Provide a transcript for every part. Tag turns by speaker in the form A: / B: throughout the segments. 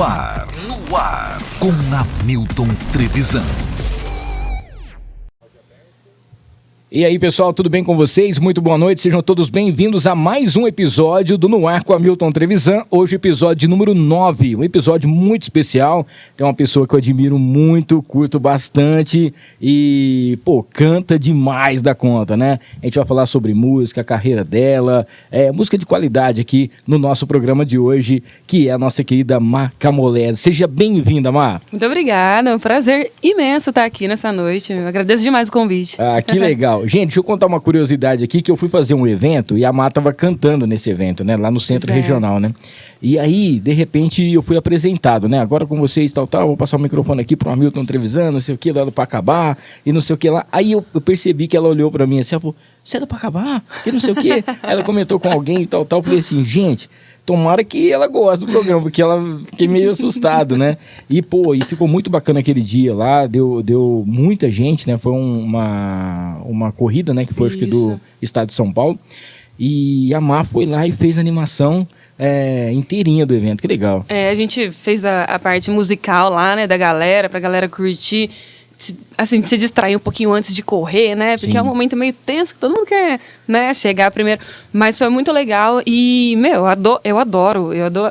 A: No ar, com Hamilton Trevisan.
B: E aí, pessoal, tudo bem com vocês? Muito boa noite, sejam todos bem-vindos a mais um episódio do No Ar com Hamilton Trevisan. Hoje, episódio número 9, um episódio muito especial. Tem uma pessoa que eu admiro muito, curto bastante e, canta demais da conta, né? A gente vai falar sobre música, a carreira dela, música de qualidade aqui no nosso programa de hoje, que é a nossa querida Má Camolese. Seja bem-vinda, Má.
C: Muito obrigada, é um prazer imenso estar aqui nessa noite. Eu agradeço demais o convite.
B: Ah, que legal. Gente, deixa eu contar uma curiosidade aqui, que eu fui fazer um evento e a Má estava cantando nesse evento, né? Lá no Centro Regional, né? E aí, de repente, eu fui apresentado, né? Agora com vocês, vou passar o microfone aqui pro Hamilton Trevisan, não sei o que, lá do Pacabá, e não sei o que lá. Aí eu percebi que ela olhou pra mim assim, ela falou, você é do Pacabá? E não sei o que. Ela comentou com alguém e tal. Eu falei assim, gente... Tomara que ela goste do programa, porque ela fiquei meio assustado, né? E ficou muito bacana aquele dia lá, deu muita gente, né? Foi uma corrida, né? Que foi, acho que do estado de São Paulo. E a Má foi lá e fez a animação inteirinha do evento, que legal.
C: A gente fez a parte musical lá, né? Da galera, pra galera curtir. Assim, se distrair um pouquinho antes de correr, né? Porque é um momento meio tenso, que todo mundo quer, né, chegar primeiro. Mas foi muito legal e, eu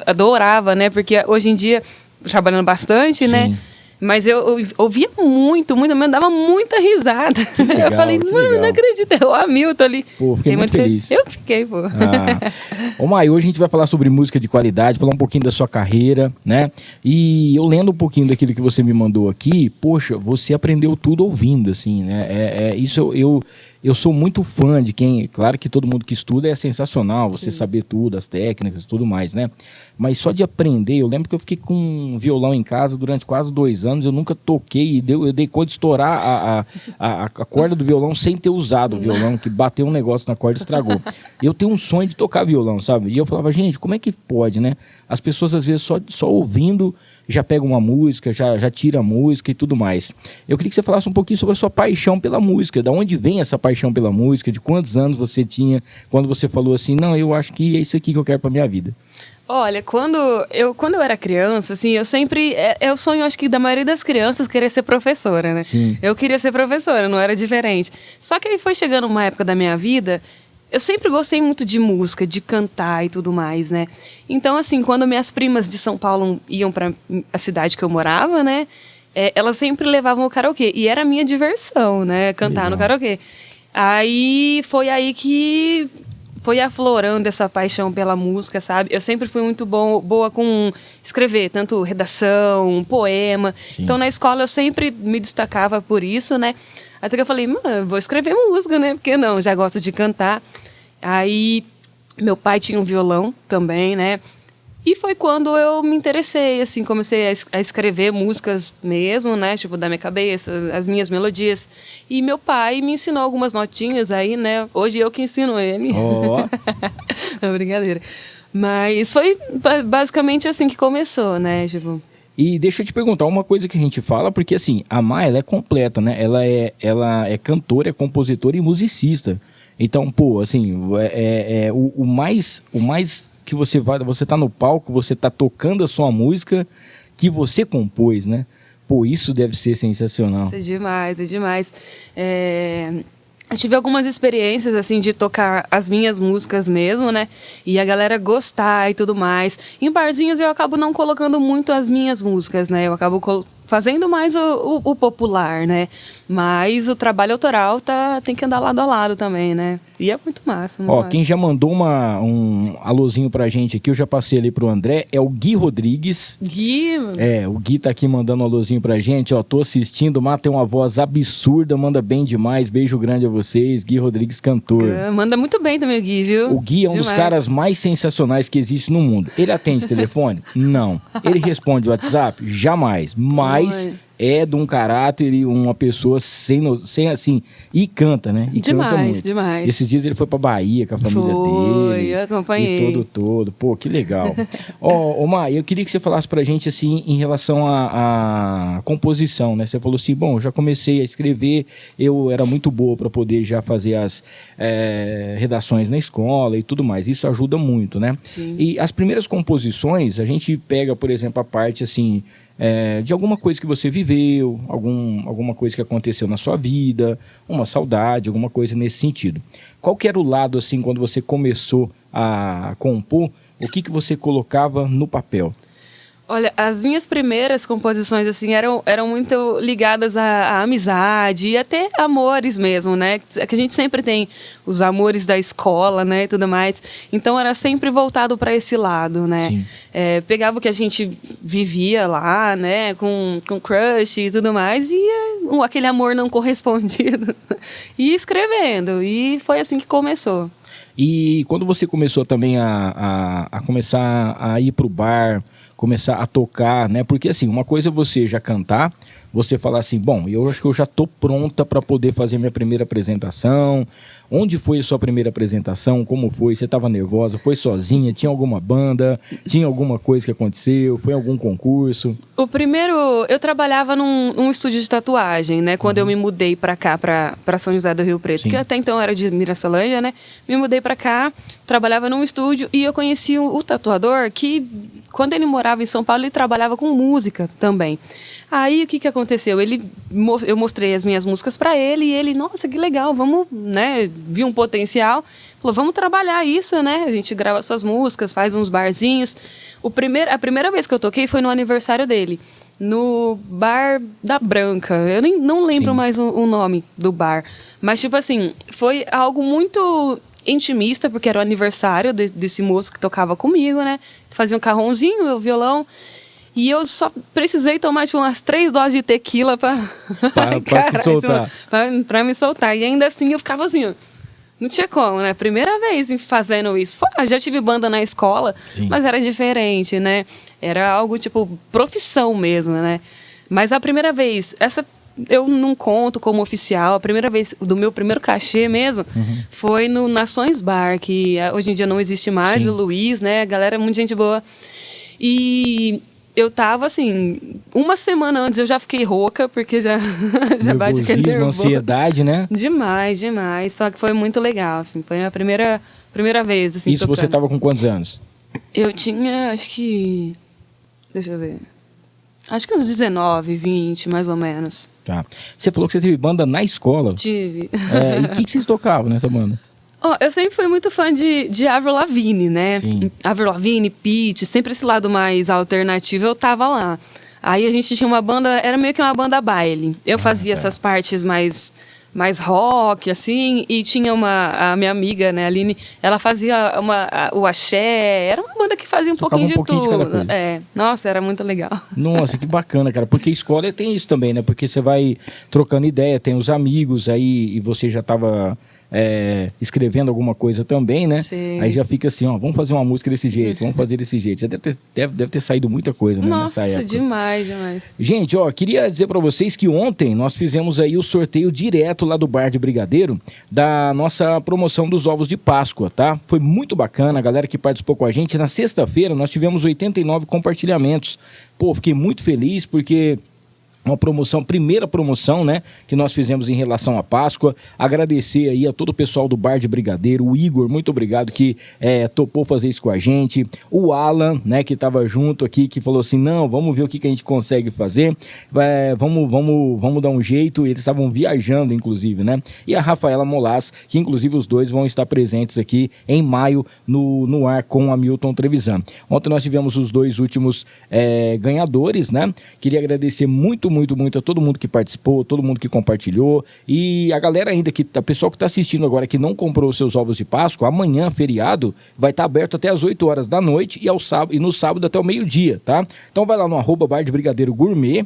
C: adorava, né? Porque hoje em dia, trabalhando bastante, né? Mas eu ouvia muito, me dava muita risada. Legal, eu falei, mano, não acredito, é o Hamilton ali.
B: Fiquei muito feliz.
C: Eu fiquei,
B: Ô, Mai, hoje a gente vai falar sobre música de qualidade, falar um pouquinho da sua carreira, né? E eu lendo um pouquinho daquilo que você me mandou aqui, poxa, você aprendeu tudo ouvindo, assim, né? Isso eu sou muito fã de quem... Claro que todo mundo que estuda é sensacional, você saber tudo, as técnicas e tudo mais, né? Mas só de aprender, eu lembro que eu fiquei com um violão em casa durante quase 2 anos, eu nunca toquei, e eu dei conta de estourar a corda do violão sem ter usado o violão, que bateu um negócio na corda e estragou. Eu tenho um sonho de tocar violão, sabe? E eu falava, gente, como é que pode, né? As pessoas, às vezes, só ouvindo... já pega uma música, já tira a música e tudo mais. Eu queria que você falasse um pouquinho sobre a sua paixão pela música. Da onde vem essa paixão pela música? De quantos anos você tinha quando você falou assim, não, eu acho que é isso aqui que eu quero pra minha vida?
C: Olha, quando eu era criança, assim, eu sempre... É o sonho, acho que, da maioria das crianças querer ser professora, né?
B: Sim.
C: Eu queria ser professora, não era diferente. Só que aí foi chegando uma época da minha vida... Eu sempre gostei muito de música, de cantar e tudo mais, né? Então, assim, quando minhas primas de São Paulo iam para a cidade que eu morava, né? Elas sempre levavam o karaokê. E era a minha diversão, né? Cantar no karaokê. Foi aí que foi aflorando essa paixão pela música, sabe? Eu sempre fui muito boa com escrever, tanto redação, poema. Sim. Então, na escola, eu sempre me destacava por isso, né? Até que eu falei, mano, vou escrever música, né? Porque não, já gosto de cantar. Aí, meu pai tinha um violão também, né? E foi quando eu me interessei, assim, comecei a escrever músicas mesmo, né? Tipo, da minha cabeça, as minhas melodias. E meu pai me ensinou algumas notinhas aí, né? Hoje eu que ensino ele.
B: Ó!
C: Não, brincadeira. Mas foi basicamente assim que começou, né? Tipo...
B: E deixa eu te perguntar uma coisa que a gente fala, porque assim, a Má, ela é completa, né? Ela é cantora, é compositora e musicista. Então, assim, o mais que você tá no palco, você tá tocando a sua música que você compôs, né? Isso deve ser sensacional.
C: Isso é demais, é demais. Eu tive algumas experiências, assim, de tocar as minhas músicas mesmo, né? E a galera gostar e tudo mais. Em barzinhos eu acabo não colocando muito as minhas músicas, né? Eu acabo fazendo mais o popular, né? Mas o trabalho autoral tem que andar lado a lado também, né? E é muito massa. Muito massa.
B: Quem já mandou um alôzinho pra gente aqui, eu já passei ali pro André, é o Gui Rodrigues.
C: Gui?
B: O Gui tá aqui mandando um alôzinho pra gente, tô assistindo, Má tem uma voz absurda, manda bem demais, beijo grande a vocês, Gui Rodrigues, cantor.
C: Manda muito bem também o Gui, viu?
B: O Gui é um dos caras mais sensacionais que existe no mundo. Ele atende telefone? Não. Ele responde WhatsApp? Jamais. Mas é de um caráter e uma pessoa sem assim, e canta, né? E canta muito.
C: Demais.
B: Esses dias ele foi pra Bahia com a família dele.
C: Eu acompanhei.
B: E todo. Pô, que legal. Ó, Mar, eu queria que você falasse pra gente, assim, em relação à composição, né? Você falou assim, bom, eu já comecei a escrever, eu era muito boa pra poder já fazer as redações na escola e tudo mais. Isso ajuda muito, né?
C: Sim.
B: E as primeiras composições, a gente pega, por exemplo, a parte, assim, de alguma coisa que você viveu, alguma coisa que aconteceu na sua vida, uma saudade, alguma coisa nesse sentido. Qual que era o lado, assim, quando você começou a compor, o que você colocava no papel?
C: Olha, as minhas primeiras composições, assim, eram muito ligadas à amizade e até amores mesmo, né? Que a gente sempre tem os amores da escola, né, e tudo mais. Então, era sempre voltado para esse lado, né?
B: Sim.
C: Pegava o que a gente vivia lá, né, com crush e tudo mais, e aquele amor não correspondido. E escrevendo. E foi assim que começou.
B: E quando você começou também a começar a ir pro bar, começar a tocar, né? Porque assim, uma coisa é você já cantar, você falar assim, bom, eu acho que eu já tô pronta para poder fazer minha primeira apresentação. Onde foi a sua primeira apresentação? Como foi? Você estava nervosa? Foi sozinha? Tinha alguma banda? Tinha alguma coisa que aconteceu? Foi algum concurso?
C: O primeiro, eu trabalhava num estúdio de tatuagem, né? Quando eu me mudei pra cá, pra São José do Rio Preto.
B: Sim.
C: Porque até então eu era de Mirassolândia, né? Me mudei pra cá, trabalhava num estúdio e eu conheci o tatuador que, quando ele morava em São Paulo, ele trabalhava com música também. Aí, o que aconteceu? Eu mostrei as minhas músicas pra ele e ele, nossa, que legal, vamos, né? Viu um potencial, falou, vamos trabalhar isso, né? A gente grava suas músicas, faz uns barzinhos. A primeira vez que eu toquei foi no aniversário dele, no Bar da Branca. Eu não lembro
B: Sim.
C: mais o nome do bar. Mas, tipo assim, foi algo muito intimista, porque era o aniversário desse moço que tocava comigo, né? Fazia um carrãozinho, o violão. E eu só precisei tomar, tipo, umas 3 doses de tequila pra
B: se soltar.
C: Pra me soltar. E ainda assim eu ficava assim, ó. Não tinha como, né? Primeira vez fazendo isso. Já tive banda na escola,
B: Sim.
C: mas era diferente, né? Era algo, tipo, profissão mesmo, né? Mas a primeira vez, essa eu não conto como oficial. A primeira vez do meu primeiro cachê mesmo foi no Nações Bar, que hoje em dia não existe mais,
B: Sim.
C: o Luiz, né? A galera é muito gente boa. E eu tava assim, uma semana antes eu já fiquei rouca, porque já bate aquele
B: Nervosismo,
C: nervoso.
B: ansiedade, né?
C: Demais. Só que foi muito legal, assim. Foi a primeira vez, assim,
B: Isso você
C: tocando.
B: estava com quantos anos?
C: Eu tinha, acho que... Deixa eu ver. Acho que uns 19, 20, mais ou menos.
B: Tá. Você falou que você teve banda na escola.
C: Tive.
B: E o que vocês tocavam nessa banda?
C: Eu sempre fui muito fã de Avril Lavigne, né?
B: Sim.
C: Avril Lavigne, Pitty, sempre esse lado mais alternativo, eu tava lá. Aí a gente tinha uma banda, era meio que uma banda baile. Eu fazia essas partes mais rock, assim, e tinha a minha amiga, né, a Aline, ela fazia o axé, era uma banda que fazia um
B: Tocava
C: pouquinho
B: um pouquinho de
C: de
B: cada
C: tudo.
B: coisa.
C: Nossa, era muito legal.
B: Nossa, que bacana, cara. Porque escola tem isso também, né? Porque você vai trocando ideia, tem os amigos aí e você já tava escrevendo alguma coisa também, né?
C: Sim.
B: Aí já fica assim, ó, vamos fazer uma música desse jeito, vamos fazer desse jeito. Já deve ter saído muita coisa, né,
C: Nossa,
B: nessa época.
C: demais.
B: Gente, ó, queria dizer pra vocês que ontem nós fizemos aí o sorteio direto lá do Bar de Brigadeiro da nossa promoção dos ovos de Páscoa, tá? Foi muito bacana, a galera que participou com a gente. Na sexta-feira nós tivemos 89 compartilhamentos. Pô, fiquei muito feliz porque uma promoção, primeira promoção, né, que nós fizemos em relação à Páscoa. Agradecer aí a todo o pessoal do Bar de Brigadeiro, o Igor, muito obrigado, que topou fazer isso com a gente, o Alan, né, que estava junto aqui, que falou assim, não, vamos ver o que a gente consegue fazer, vamos dar um jeito. Eles estavam viajando, inclusive, né, e a Rafaela Molas, que inclusive os dois vão estar presentes aqui em maio no ar com a Milton Trevisan. Ontem nós tivemos os 2 últimos ganhadores, né, queria agradecer muito a todo mundo que participou, todo mundo que compartilhou, e a galera ainda, a pessoal que está assistindo agora que não comprou seus ovos de Páscoa, amanhã, feriado, vai estar aberto até as 8 horas da noite e no sábado até o meio-dia, tá? Então vai lá no @Bar de Brigadeiro Gourmet,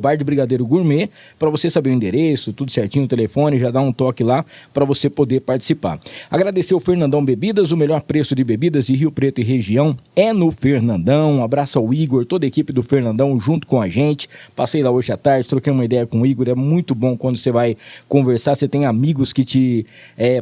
B: @Bar de Brigadeiro Gourmet, para você saber o endereço, tudo certinho, o telefone, já dá um toque lá para você poder participar. Agradecer o Fernandão Bebidas, o melhor preço de bebidas de Rio Preto e região é no Fernandão. Um abraço ao Igor, toda a equipe do Fernandão junto com a gente. Passei lá hoje à tarde, troquei uma ideia com o Igor, é muito bom quando você vai conversar, você tem amigos que te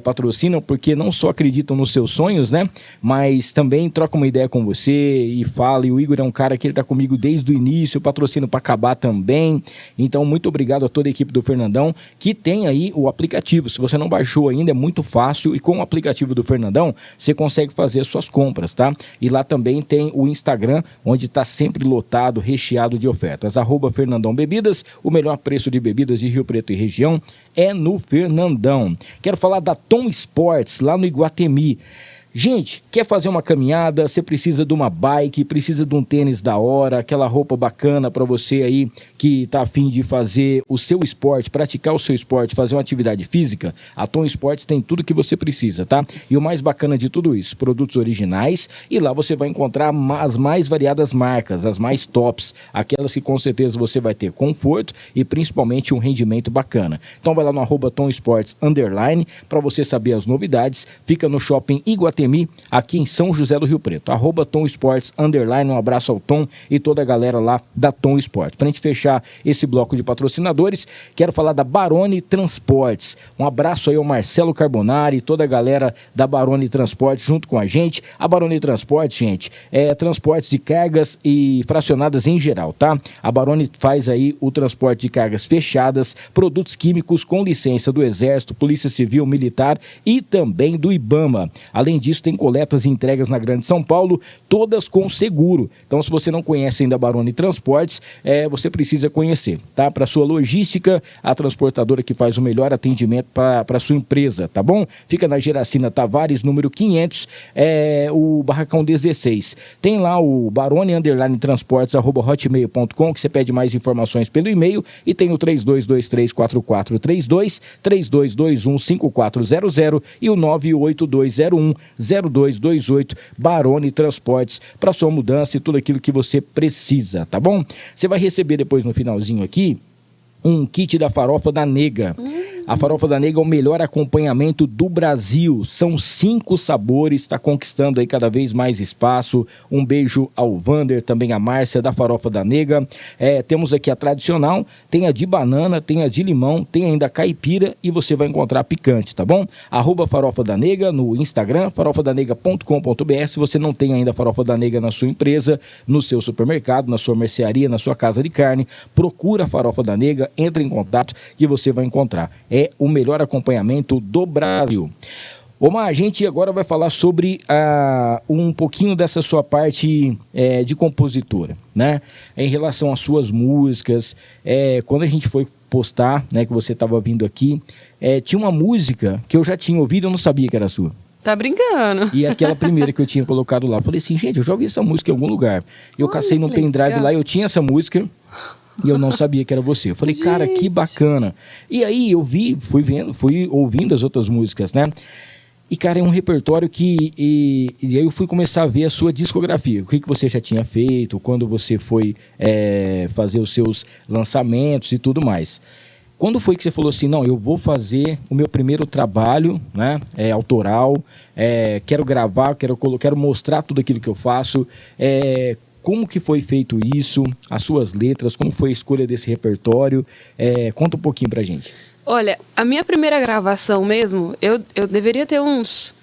B: patrocinam, porque não só acreditam nos seus sonhos, né, mas também trocam uma ideia com você e fala, e o Igor é um cara que ele tá comigo desde o início, patrocina para acabar também. Então, muito obrigado a toda a equipe do Fernandão, que tem aí o aplicativo. Se você não baixou ainda, é muito fácil, e com o aplicativo do Fernandão, você consegue fazer as suas compras, tá? E lá também tem o Instagram, onde está sempre lotado, recheado de ofertas. @Fernandão Bebidas, o melhor preço de bebidas de Rio Preto e região é no Fernandão. Quero falar da Tom Sports, lá no Iguatemi. Gente, quer fazer uma caminhada, você precisa de uma bike, precisa de um tênis da hora, aquela roupa bacana para você aí que tá a fim de fazer o seu esporte, praticar o seu esporte, fazer uma atividade física, a Tom Sports tem tudo que você precisa, tá? E o mais bacana de tudo isso, produtos originais, e lá você vai encontrar as mais variadas marcas, as mais tops, aquelas que com certeza você vai ter conforto e principalmente um rendimento bacana. Então vai lá no @Tom Sports _ para você saber as novidades, fica no Shopping Iguatemi, aqui em São José do Rio Preto. @Tom Sports _ um abraço ao Tom e toda a galera lá da Tom Sports. Para a gente fechar esse bloco de patrocinadores, quero falar da Baroni Transportes. Um abraço aí ao Marcelo Carbonari e toda a galera da Baroni Transportes junto com a gente. A Baroni Transportes, gente, é transportes de cargas e fracionadas em geral, tá? A Baroni faz aí o transporte de cargas fechadas, produtos químicos com licença do Exército, Polícia Civil, Militar e também do IBAMA. Além disso, tem coletas e entregas na Grande São Paulo, todas com seguro. Então, se você não conhece ainda a Baroni Transportes, você precisa conhecer, tá? Para sua logística, a transportadora que faz o melhor atendimento para sua empresa, tá bom? Fica na Geracina Tavares, número 500, o Barracão 16. Tem lá o Baroni _Transportes @hotmail.com, que você pede mais informações pelo e-mail, e tem o 32234432, 32215400 e o 982010228, Baroni Transportes, para sua mudança e tudo aquilo que você precisa, tá bom? Você vai receber depois no finalzinho aqui um kit da Farofa da Nega. A Farofa da Nega é o melhor acompanhamento do Brasil. São 5 sabores, está conquistando aí cada vez mais espaço. Um beijo ao Vander, também a Márcia da Farofa da Nega. Temos aqui a tradicional, tem a de banana, tem a de limão, tem ainda a caipira e você vai encontrar a picante, tá bom? @Farofa da Nega no Instagram, farofadanega.com.br. Se você não tem ainda a Farofa da Nega na sua empresa, no seu supermercado, na sua mercearia, na sua casa de carne, procura a Farofa da Nega, entre em contato que você vai encontrar. É o melhor acompanhamento do Brasil. Omar, a gente agora vai falar sobre um pouquinho dessa sua parte de compositora, né? Em relação às suas músicas, quando a gente foi postar, né, que você estava vindo aqui, tinha uma música que eu já tinha ouvido, eu não sabia que era sua.
C: Tá brincando?
B: E aquela primeira que eu tinha colocado lá, eu falei assim, gente, eu já ouvi essa música em algum lugar. Eu cacei no pendrive lá, eu tinha essa música e eu não sabia que era você. Eu falei, gente, cara, que bacana. E aí eu fui ouvindo as outras músicas, né? E, cara, é um repertório que... E aí eu fui começar a ver a sua discografia. O que você já tinha feito, quando você foi fazer os seus lançamentos e tudo mais. Quando foi que você falou assim, não, eu vou fazer o meu primeiro trabalho, né, autoral, quero gravar, quero mostrar tudo aquilo que eu faço, como que foi feito isso, as suas letras, como foi a escolha desse repertório, conta um pouquinho pra gente.
C: Olha, a minha primeira gravação mesmo, eu deveria ter uns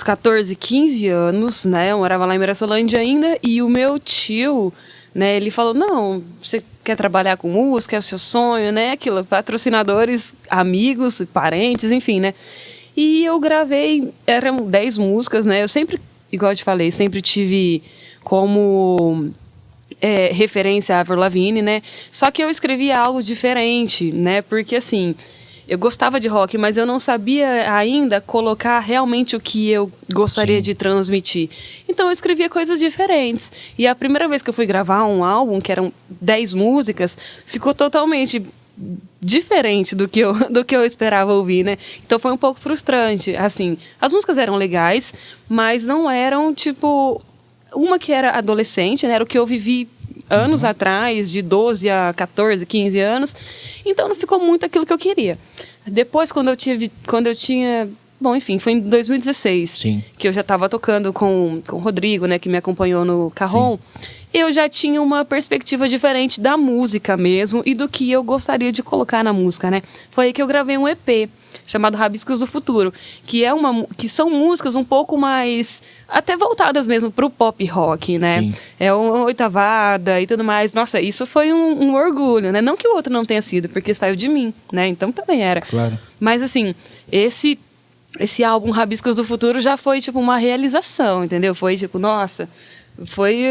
C: 14, 15 anos, né, eu morava lá em Mirasolândia ainda, e o meu tio, né, ele falou, não, você quer trabalhar com música, é seu sonho, né, aquilo, patrocinadores, amigos, parentes, enfim, né, e eu gravei, eram 10 músicas, né, eu sempre, igual eu te falei, sempre tive como referência a Avril Lavigne, né, só que eu escrevia algo diferente, né, porque assim, eu gostava de rock, mas eu não sabia ainda colocar realmente o que eu gostaria de transmitir. Então eu escrevia coisas diferentes. E a primeira vez que eu fui gravar um álbum, que eram 10 músicas, ficou totalmente diferente do que eu esperava ouvir, né? Então foi um pouco frustrante. Assim, as músicas eram legais, mas não eram, tipo... Uma que era adolescente, né? Era o que eu vivi anos atrás, de 12 a 14, 15 anos. Então não ficou muito aquilo que eu queria. Depois, quando eu tinha... Bom, enfim, foi em 2016
B: Sim.
C: que eu já estava tocando com o Rodrigo, né, que me acompanhou no Carrom. Eu já tinha uma perspectiva diferente da música mesmo e do que eu gostaria de colocar na música, né? Foi aí que eu gravei um EP chamado Rabiscos do Futuro, que são músicas um pouco mais até voltadas mesmo pro pop rock, né?
B: Sim.
C: É uma oitavada e tudo mais. Nossa, isso foi um orgulho, né? Não que o outro não tenha sido, porque saiu de mim, né? Então também era.
B: Claro.
C: Mas assim, esse álbum Rabiscos do Futuro já foi tipo uma realização, entendeu? Foi tipo, nossa, foi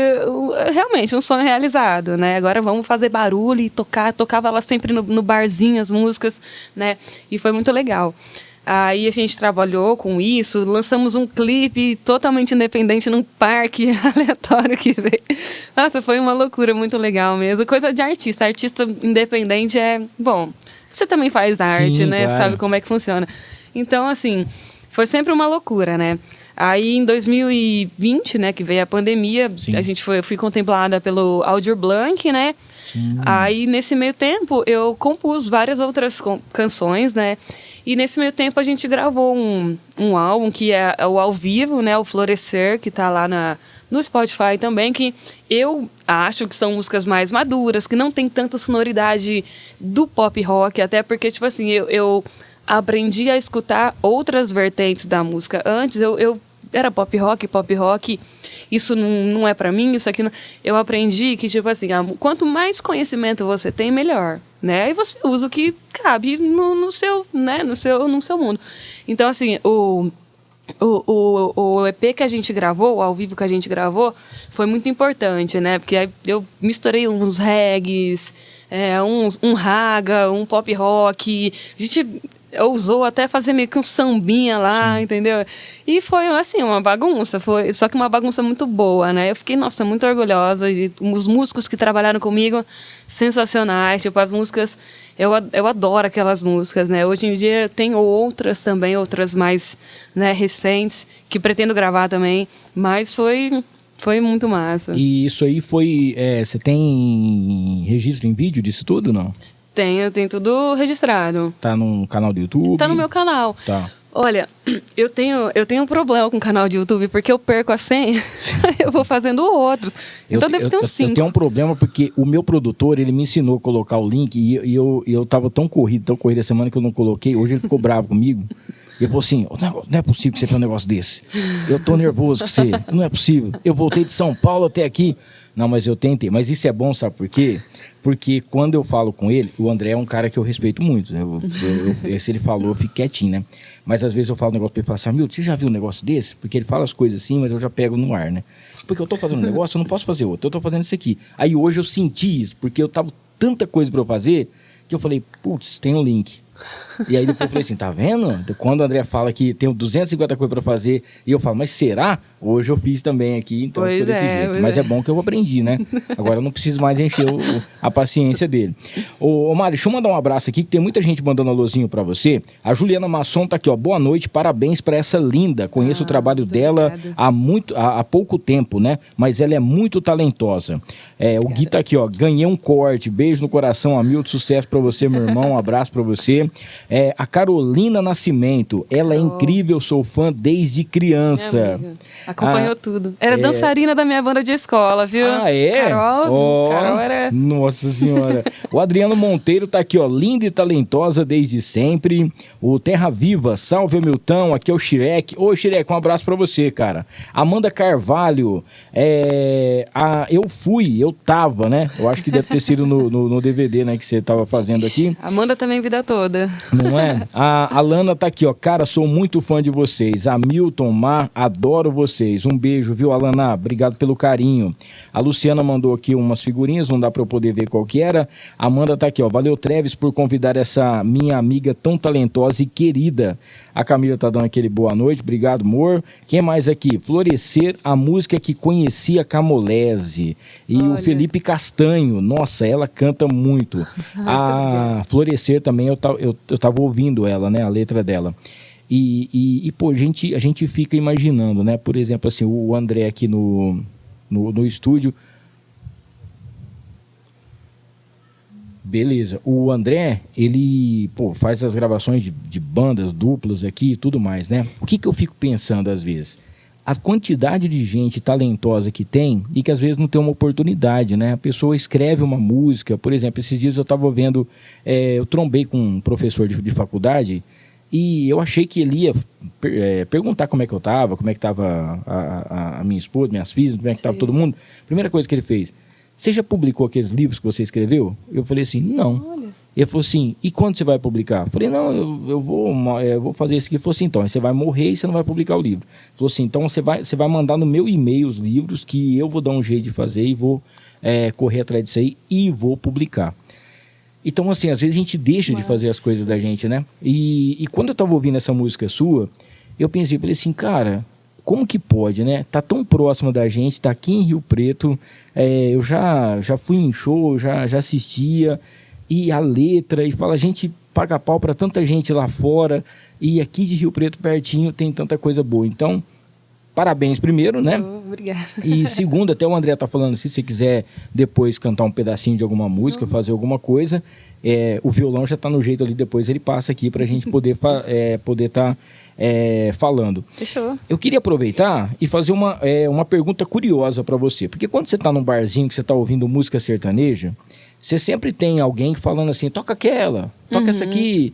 C: realmente um sonho realizado, né? Agora vamos fazer barulho e tocar. Tocava lá sempre no barzinho as músicas, né? E foi muito legal. Aí a gente trabalhou com isso, lançamos um clipe totalmente independente num parque aleatório que veio. Nossa, foi uma loucura muito legal mesmo. Coisa de artista. Artista independente é... Bom, você também faz arte,
B: Sim,
C: né?
B: claro.
C: Sabe como é que funciona. Então, assim, foi sempre uma loucura, né? Aí, em 2020, né, que veio a pandemia,
B: Sim.
C: eu fui contemplada pelo Aldir Blanc, né?
B: Sim.
C: Aí, nesse meio tempo, eu compus várias outras canções, né? E nesse meio tempo a gente gravou um álbum que é o ao vivo, né? O Florescer, que tá lá no Spotify também, que eu acho que são músicas mais maduras, que não tem tanta sonoridade do pop rock, até porque, tipo assim, eu aprendi a escutar outras vertentes da música. Antes eu era pop rock, isso não é pra mim, isso aqui não... Eu aprendi que, tipo assim, quanto mais conhecimento você tem, melhor, né? Aí você usa o que cabe no seu, né? no seu mundo. Então, assim, o EP que a gente gravou, o ao vivo que a gente gravou, foi muito importante, né? Porque aí eu misturei uns reggaes, um raga, um pop rock. A gente ousou até fazer meio que um sambinha lá,
B: Sim.
C: entendeu? E foi, assim, uma bagunça, só que uma bagunça muito boa, né? Eu fiquei, nossa, muito orgulhosa. Os músicos que trabalharam comigo, sensacionais. Tipo, as músicas, eu adoro aquelas músicas, né? Hoje em dia tem outras também, outras mais, né, recentes, que pretendo gravar também, mas foi muito massa.
B: E isso aí foi... você tem registro em vídeo disso tudo, não?
C: Tenho tudo registrado.
B: Tá no canal do YouTube?
C: Tá no meu canal.
B: Tá.
C: Olha, eu tenho um problema com o canal de YouTube, porque eu perco a senha, eu vou fazendo outros. Então deve ter uns 5.
B: Eu tenho um problema porque o meu produtor, ele me ensinou a colocar o link e eu tava tão corrido a semana que eu não coloquei. Hoje ele ficou bravo comigo. Ele falou assim, não é possível que você tenha um negócio desse. Eu tô nervoso com você, não é possível. Eu voltei de São Paulo até aqui. Não, mas eu tentei. Mas isso é bom, sabe por quê? Porque quando eu falo com ele, o André é um cara que eu respeito muito. Né? Se ele falou, eu fico quietinho, né? Mas às vezes eu falo um negócio pra ele e falo assim, Hamilton, você já viu um negócio desse? Porque ele fala as coisas assim, mas eu já pego no ar, né? Porque eu tô fazendo um negócio, eu não posso fazer outro. Eu tô fazendo isso aqui. Aí hoje eu senti isso, porque eu tava tanta coisa pra eu fazer, que eu falei, putz, tem um link. E aí depois eu falei assim, tá vendo? Quando o André fala que tem 250 coisas pra fazer, e eu falo, mas será? Hoje eu fiz também aqui, então ficou desse jeito. Mas é bom que eu aprendi, né? Agora eu não preciso mais encher a paciência dele. Ô Mário, deixa eu mandar um abraço aqui, que tem muita gente mandando alôzinho pra você. A Juliana Masson tá aqui, ó. Boa noite, parabéns pra essa linda. Conheço o trabalho dela há pouco tempo, né? Mas ela é muito talentosa. O Gui tá aqui, ó. Ganhei um corte. Beijo no coração, Hamilton. Sucesso pra você, meu irmão. Um abraço pra você. A Carolina Nascimento, ela é incrível, sou fã desde criança.
C: Acompanhou tudo. Era dançarina da minha banda de escola, viu?
B: Ah, é?
C: Carol era...
B: Nossa Senhora. O Adriano Monteiro tá aqui, ó, linda e talentosa desde sempre. O Terra Viva, salve Hamilton, aqui é o Shirek. Ô Shirek, um abraço pra você, cara. Amanda Carvalho, eu tava, né? Eu acho que deve ter sido no DVD, né, que você tava fazendo aqui.
C: Amanda também vida toda.
B: Não é? A Lana tá aqui, ó. Cara, sou muito fã de vocês. Hamilton, Mar, adoro vocês. Um beijo, viu, Alana? Obrigado pelo carinho. A Luciana mandou aqui umas figurinhas, não dá pra eu poder ver qual que era. A Amanda tá aqui, ó. Valeu, Treves, por convidar essa minha amiga tão talentosa e querida. A Camila tá dando aquele boa noite. Obrigado, amor. Quem mais aqui? Florescer, a música que conhecia Camolese. E
C: Olha.
B: o Felipe Castanho. Nossa, ela canta muito. A Florescer também, eu tava ouvindo ela, né? A letra dela. E pô, a gente fica imaginando, né? Por exemplo, assim, o André aqui no estúdio, Beleza. O André, ele, faz as gravações de bandas duplas aqui e tudo mais, né? O que eu fico pensando às vezes? A quantidade de gente talentosa que tem e que às vezes não tem uma oportunidade, né? A pessoa escreve uma música, por exemplo, esses dias eu estava vendo, eu trombei com um professor de faculdade e eu achei que ele ia perguntar como é que eu estava, como é que estava a minha esposa, minhas filhas, como é que estava todo mundo. Primeira coisa que ele fez: você já publicou aqueles livros que você escreveu? Eu falei assim, não.
C: Olha.
B: Ele falou assim, e quando você vai publicar? Eu falei, não, eu vou fazer isso aqui. Ele falou assim, então, você vai morrer e você não vai publicar o livro. Ele falou assim, então você vai mandar no meu e-mail os livros que eu vou dar um jeito de fazer e vou correr atrás disso aí e vou publicar. Então, assim, às vezes a gente deixa de fazer as coisas da gente, né? E quando eu tava ouvindo essa música sua, eu falei assim, cara, como que pode, né? Tá tão próximo da gente, tá aqui em Rio Preto, eu já fui em show, já assistia, e a letra, e fala, a gente paga pau pra tanta gente lá fora, e aqui de Rio Preto, pertinho, tem tanta coisa boa. Então, parabéns primeiro, né?
C: Obrigada.
B: E segundo, até o André tá falando, se você quiser depois cantar um pedacinho de alguma música, fazer alguma coisa, o violão já tá no jeito ali, depois ele passa aqui pra gente poder tá falando.
C: Fechou.
B: Eu queria aproveitar e fazer uma pergunta curiosa pra você, porque quando você tá num barzinho que você tá ouvindo música sertaneja, você sempre tem alguém falando assim, toca aquela, toca essa aqui,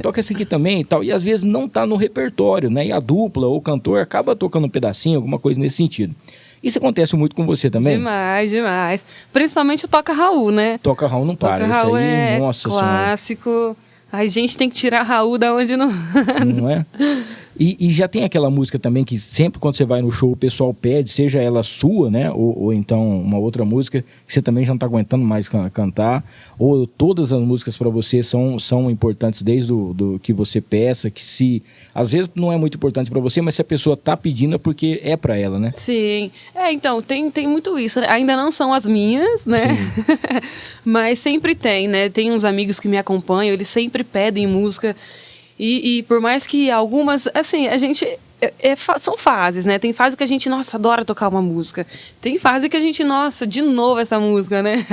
B: toca essa aqui também e tal. E às vezes não tá no repertório, né? E a dupla ou o cantor acaba tocando um pedacinho, alguma coisa nesse sentido. Isso acontece muito com você também?
C: Demais, demais. Principalmente o Toca Raul, né?
B: Toca Raul não para,
C: Toca
B: isso
C: Raul
B: aí, nossa
C: clássico.
B: senhora.
C: A gente tem que tirar Raul da onde não...
B: Não é? E já tem aquela música também que sempre quando você vai no show o pessoal pede, seja ela sua, né? Ou então uma outra música que você também já não está aguentando mais cantar. Ou todas as músicas para você são importantes desde do que você peça, que se às vezes não é muito importante para você, mas se a pessoa tá pedindo é porque é para ela, né?
C: Sim. Então, tem muito isso, né? Ainda não são as minhas, né? Mas sempre tem, né? Tem uns amigos que me acompanham, eles sempre pedem música. E por mais que algumas, assim, a gente... são fases, né? Tem fase que a gente, nossa, adora tocar uma música. Tem fase que a gente, nossa, de novo essa música, né?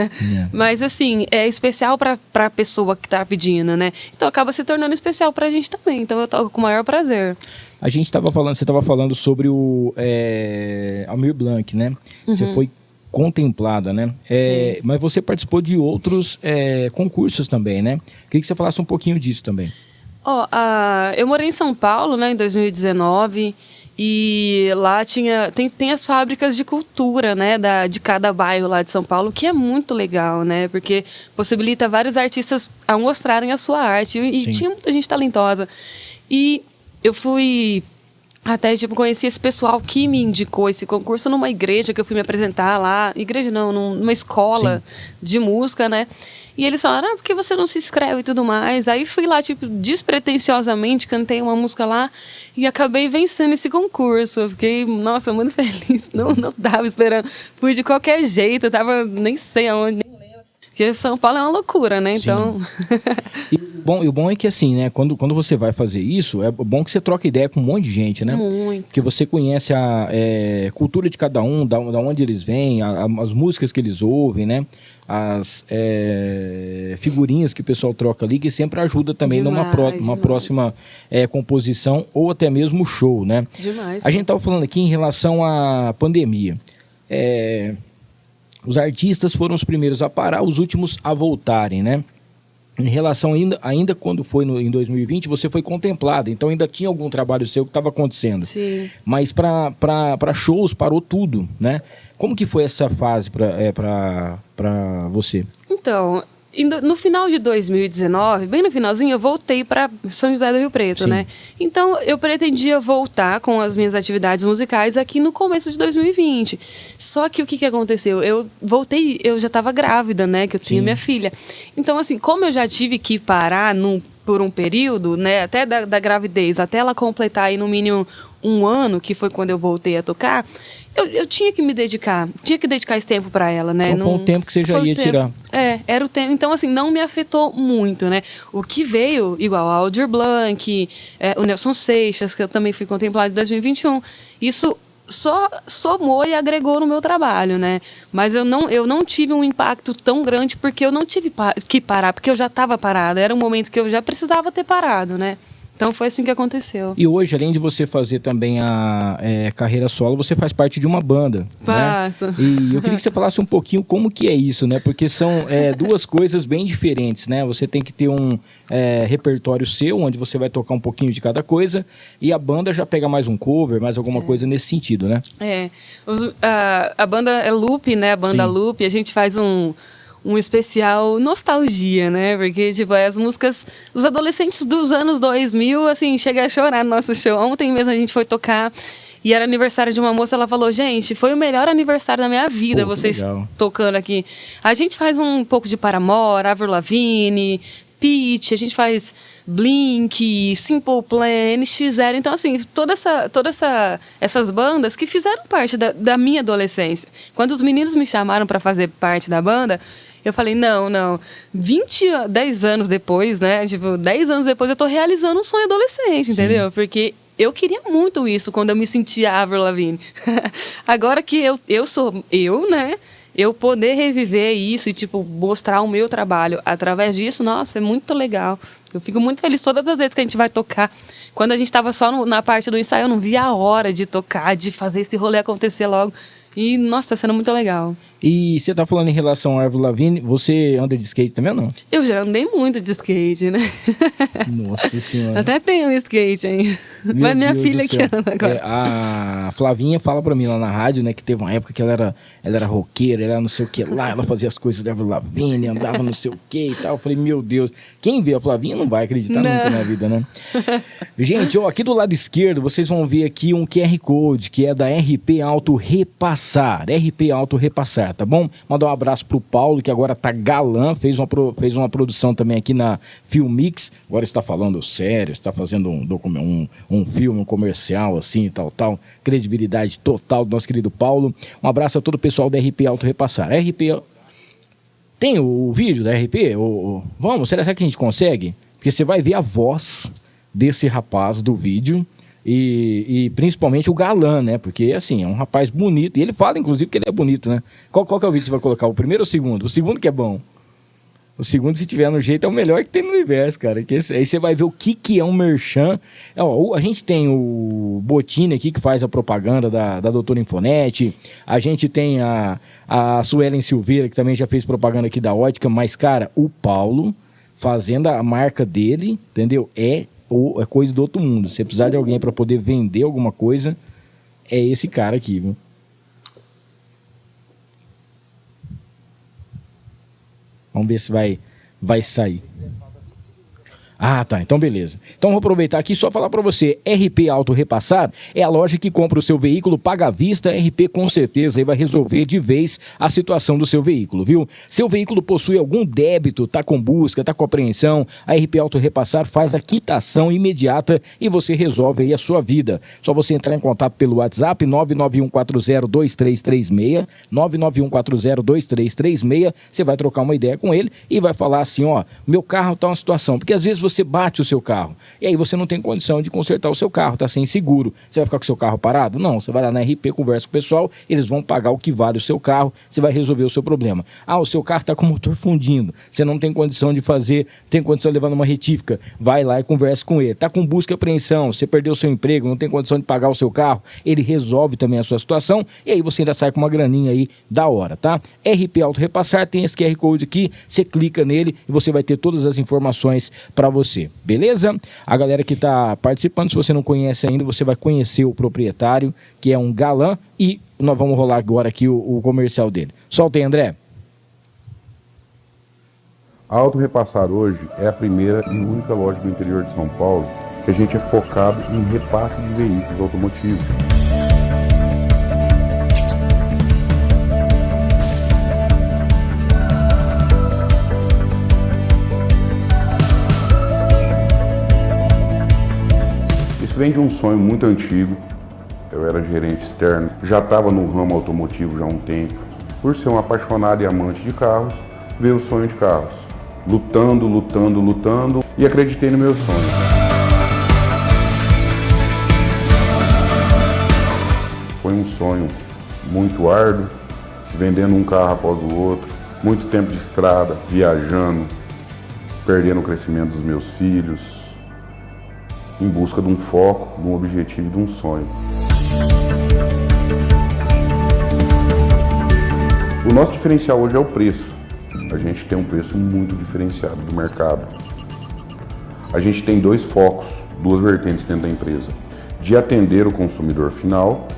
C: Mas, assim, é especial pra pessoa que tá pedindo, né? Então acaba se tornando especial pra gente também. Então eu toco com o maior prazer. A gente
B: tava falando, você estava falando sobre o Almir Blanc, né? Você foi contemplada, né? Mas você participou de outros concursos também, né? Queria que você falasse um pouquinho disso também.
C: Eu morei em São Paulo, né, em 2019, e lá tem as fábricas de cultura, né, de cada bairro lá de São Paulo, que é muito legal, né, porque possibilita vários artistas a mostrarem a sua arte, e tinha muita gente talentosa. E eu fui até, conheci esse pessoal que me indicou esse concurso numa igreja que eu fui me apresentar lá, igreja não, numa escola de música, né. E eles falaram, por que você não se inscreve e tudo mais? Aí fui lá, despretensiosamente, cantei uma música lá e acabei vencendo esse concurso. Eu fiquei, nossa, muito feliz. Não tava esperando. Fui de qualquer jeito, eu tava, nem sei aonde, nem lembro. Porque São Paulo é uma loucura, né? Então...
B: E o bom é que assim, né? Quando você vai fazer isso, é bom que você troca ideia com um monte de gente, né?
C: Muito.
B: Porque você conhece a cultura de cada um, da onde eles vêm, as músicas que eles ouvem, né? As figurinhas que o pessoal troca ali, que sempre ajuda também numa próxima composição ou até mesmo show, né?
C: Demais.
B: A gente estava falando aqui em relação à pandemia. Os artistas foram os primeiros a parar, os últimos a voltarem, né? Em relação ainda quando foi em 2020, você foi contemplada, então ainda tinha algum trabalho seu que estava acontecendo.
C: Sim.
B: Mas para shows parou tudo, né? Como que foi essa fase para você?
C: Então, no final de 2019, bem no finalzinho, eu voltei para São José do Rio Preto, né? Então, eu pretendia voltar com as minhas atividades musicais aqui no começo de 2020. Só que o que aconteceu? Eu voltei, eu já estava grávida, né? Que eu tinha minha filha. Então, assim, como eu já tive que parar por um período, né? Até da gravidez, até ela completar aí no mínimo um ano, que foi quando eu voltei a tocar, eu tinha que me dedicar, esse tempo para ela, né?
B: Então foi um tempo que você já ia tirar.
C: Era o tempo. Então, assim, não me afetou muito, né? O que veio, igual a Aldir Blanc, o Nelson Seixas, que eu também fui contemplado em 2021, isso só somou e agregou no meu trabalho, né? Mas eu não tive um impacto tão grande porque eu não tive que parar, porque eu já estava parada. Era um momento que eu já precisava ter parado, né? Então foi assim que aconteceu.
B: E hoje, além de você fazer também a carreira solo, você faz parte de uma banda,
C: Faço.
B: né? E eu queria que você falasse um pouquinho como que é isso, né? Porque são duas coisas bem diferentes, né? Você tem que ter um repertório seu, onde você vai tocar um pouquinho de cada coisa, e a banda já pega mais um cover, mais alguma coisa nesse sentido, né?
C: A banda é Loop, né? A banda
B: Sim.
C: Loop, a gente faz um especial nostalgia, né? Porque, tipo, as músicas dos adolescentes dos anos 2000, assim, chega a chorar no nosso show. Ontem mesmo a gente foi tocar e era aniversário de uma moça, ela falou, gente, foi o melhor aniversário da minha vida, vocês tocando aqui. A gente faz um pouco de Paramore, Avril Lavigne, Pitty, a gente faz Blink, Simple Plan, NX0. Então, assim, essas bandas que fizeram parte da minha adolescência. Quando os meninos me chamaram para fazer parte da banda, eu falei, não, 10 anos depois, né? Tipo, 10 anos depois eu tô realizando um sonho adolescente, entendeu? Sim. Porque eu queria muito isso quando eu me sentia Avril Lavigne. Agora que eu sou eu, né? Eu poder reviver isso e, tipo, mostrar o meu trabalho através disso, nossa, é muito legal. Eu fico muito feliz todas as vezes que a gente vai tocar. Quando a gente estava só na parte do ensaio, eu não via a hora de tocar, de fazer esse rolê acontecer logo. E, nossa, tá sendo muito legal.
B: E você tá falando em relação a Avril Lavigne, você anda de skate também ou não?
C: Eu já andei muito de skate, né?
B: Nossa senhora.
C: Até tenho um skate aí. Mas minha filha que anda agora.
B: A Flavinha fala pra mim lá na rádio, né, que teve uma época que ela era roqueira, ela era não sei o que lá, ela fazia as coisas da Avril Lavigne, andava não sei o que e tal. Eu falei, meu Deus, quem vê a Flavinha não vai acreditar nunca na vida, né? Gente, ó, aqui do lado esquerdo vocês vão ver aqui um QR Code, que é da RP Auto Repassar. RP Auto Repassar. Tá bom? Mandar um abraço pro Paulo, que agora tá galã, fez uma produção também aqui na Filmix, agora está falando sério, está fazendo um filme, um comercial assim e tal, credibilidade total do nosso querido Paulo. Um abraço a todo o pessoal da RP Auto Repassar. RP... Tem o vídeo da RP? Vamos, será que a gente consegue? Porque você vai ver a voz desse rapaz do vídeo. E principalmente o galã, né? Porque, assim, é um rapaz bonito. E ele fala, inclusive, que ele é bonito, né? Qual que é o vídeo que você vai colocar? O primeiro ou o segundo? O segundo que é bom. O segundo, se tiver no jeito, é o melhor que tem no universo, cara. Aí você vai ver o que é um merchan. A gente tem o Botini aqui, que faz a propaganda da Doutora Infonete. A gente tem a Suelen Silveira, que também já fez propaganda aqui da Ótica. Mas, cara, o Paulo, fazendo a marca dele, entendeu? É coisa do outro mundo. Se você precisar de alguém para poder vender alguma coisa, é esse cara aqui, viu? Vamos ver se vai sair. Ah, tá. Então, beleza. Então, vou aproveitar aqui e só falar para você. RP Auto Repassar é a loja que compra o seu veículo, paga à vista. RP com certeza aí vai resolver de vez a situação do seu veículo, viu? Seu veículo possui algum débito, tá com busca, tá com apreensão, a RP Auto Repassar faz a quitação imediata e você resolve aí a sua vida. Só você entrar em contato pelo WhatsApp 991402336, 991402336, você vai trocar uma ideia com ele e vai falar assim, ó, meu carro tá uma situação, porque às vezes você bate o seu carro e aí você não tem condição de consertar o seu carro, tá sem seguro. Você vai ficar com o seu carro parado? Não, você vai lá na RP, conversa com o pessoal, eles vão pagar o que vale o seu carro, você vai resolver o seu problema. Ah, o seu carro tá com o motor fundindo, você não tem condição de fazer, tem condição de levar numa retífica, vai lá e conversa com ele. Tá com busca e apreensão, você perdeu o seu emprego, não tem condição de pagar o seu carro, ele resolve também a sua situação e aí você ainda sai com uma graninha aí da hora, tá? RP Auto Repassar, tem esse QR Code aqui, você clica nele e você vai ter todas as informações para você, beleza? A galera que tá participando, se você não conhece ainda, você vai conhecer o proprietário, que é um galã, e nós vamos rolar agora aqui o comercial dele. Solta aí, André.
D: A Auto Repassar hoje é a primeira e única loja do interior de São Paulo que a gente é focado em repasse de veículos automotivos. Vem de um sonho muito antigo. Eu era gerente externo, já estava no ramo automotivo já há um tempo. Por ser um apaixonado e amante de carros, veio o sonho de carros. Lutando e acreditei no meu sonho. Foi um sonho muito árduo, vendendo um carro após o outro, muito tempo de estrada, viajando, perdendo o crescimento dos meus filhos, em busca de um foco, de um objetivo, de um sonho. O nosso diferencial hoje é o preço. A gente tem um preço muito diferenciado do mercado. A gente tem dois focos, duas vertentes dentro da empresa. De atender o consumidor final,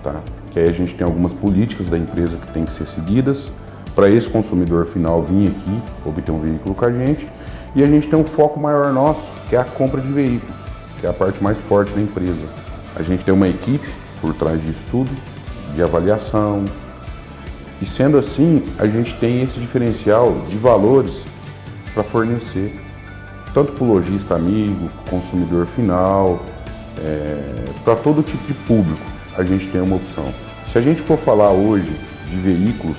D: tá? Que aí a gente tem algumas políticas da empresa que tem que ser seguidas para esse consumidor final vir aqui, obter um veículo com a gente. E a gente tem um foco maior nosso, que é a compra de veículos, que é a parte mais forte da empresa. A gente tem uma equipe por trás disso tudo, de avaliação. E sendo assim, a gente tem esse diferencial de valores para fornecer, tanto para o lojista amigo, consumidor final, para todo tipo de público, a gente tem uma opção. Se a gente for falar hoje de veículos,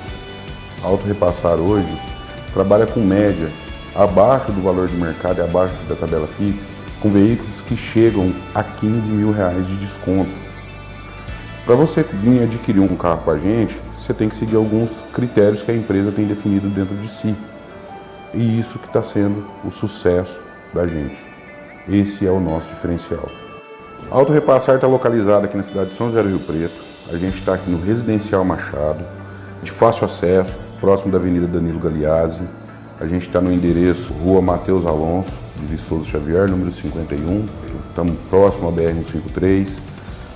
D: a Auto Repassar hoje trabalha com média abaixo do valor de mercado e abaixo da tabela FIP, com veículos que chegam a R$15 mil de desconto. Para você vir adquirir um carro com a gente, você tem que seguir alguns critérios que a empresa tem definido dentro de si. E isso que está sendo o sucesso da gente. Esse é o nosso diferencial. A Auto Repassar está localizada aqui na cidade de São José do Rio Preto. A gente está aqui no Residencial Machado, de fácil acesso, próximo da Avenida Danilo Galeazzi. A gente está no endereço Rua Mateus Alonso, de Viçoso Xavier, número 51. Estamos próximo ao BR-153,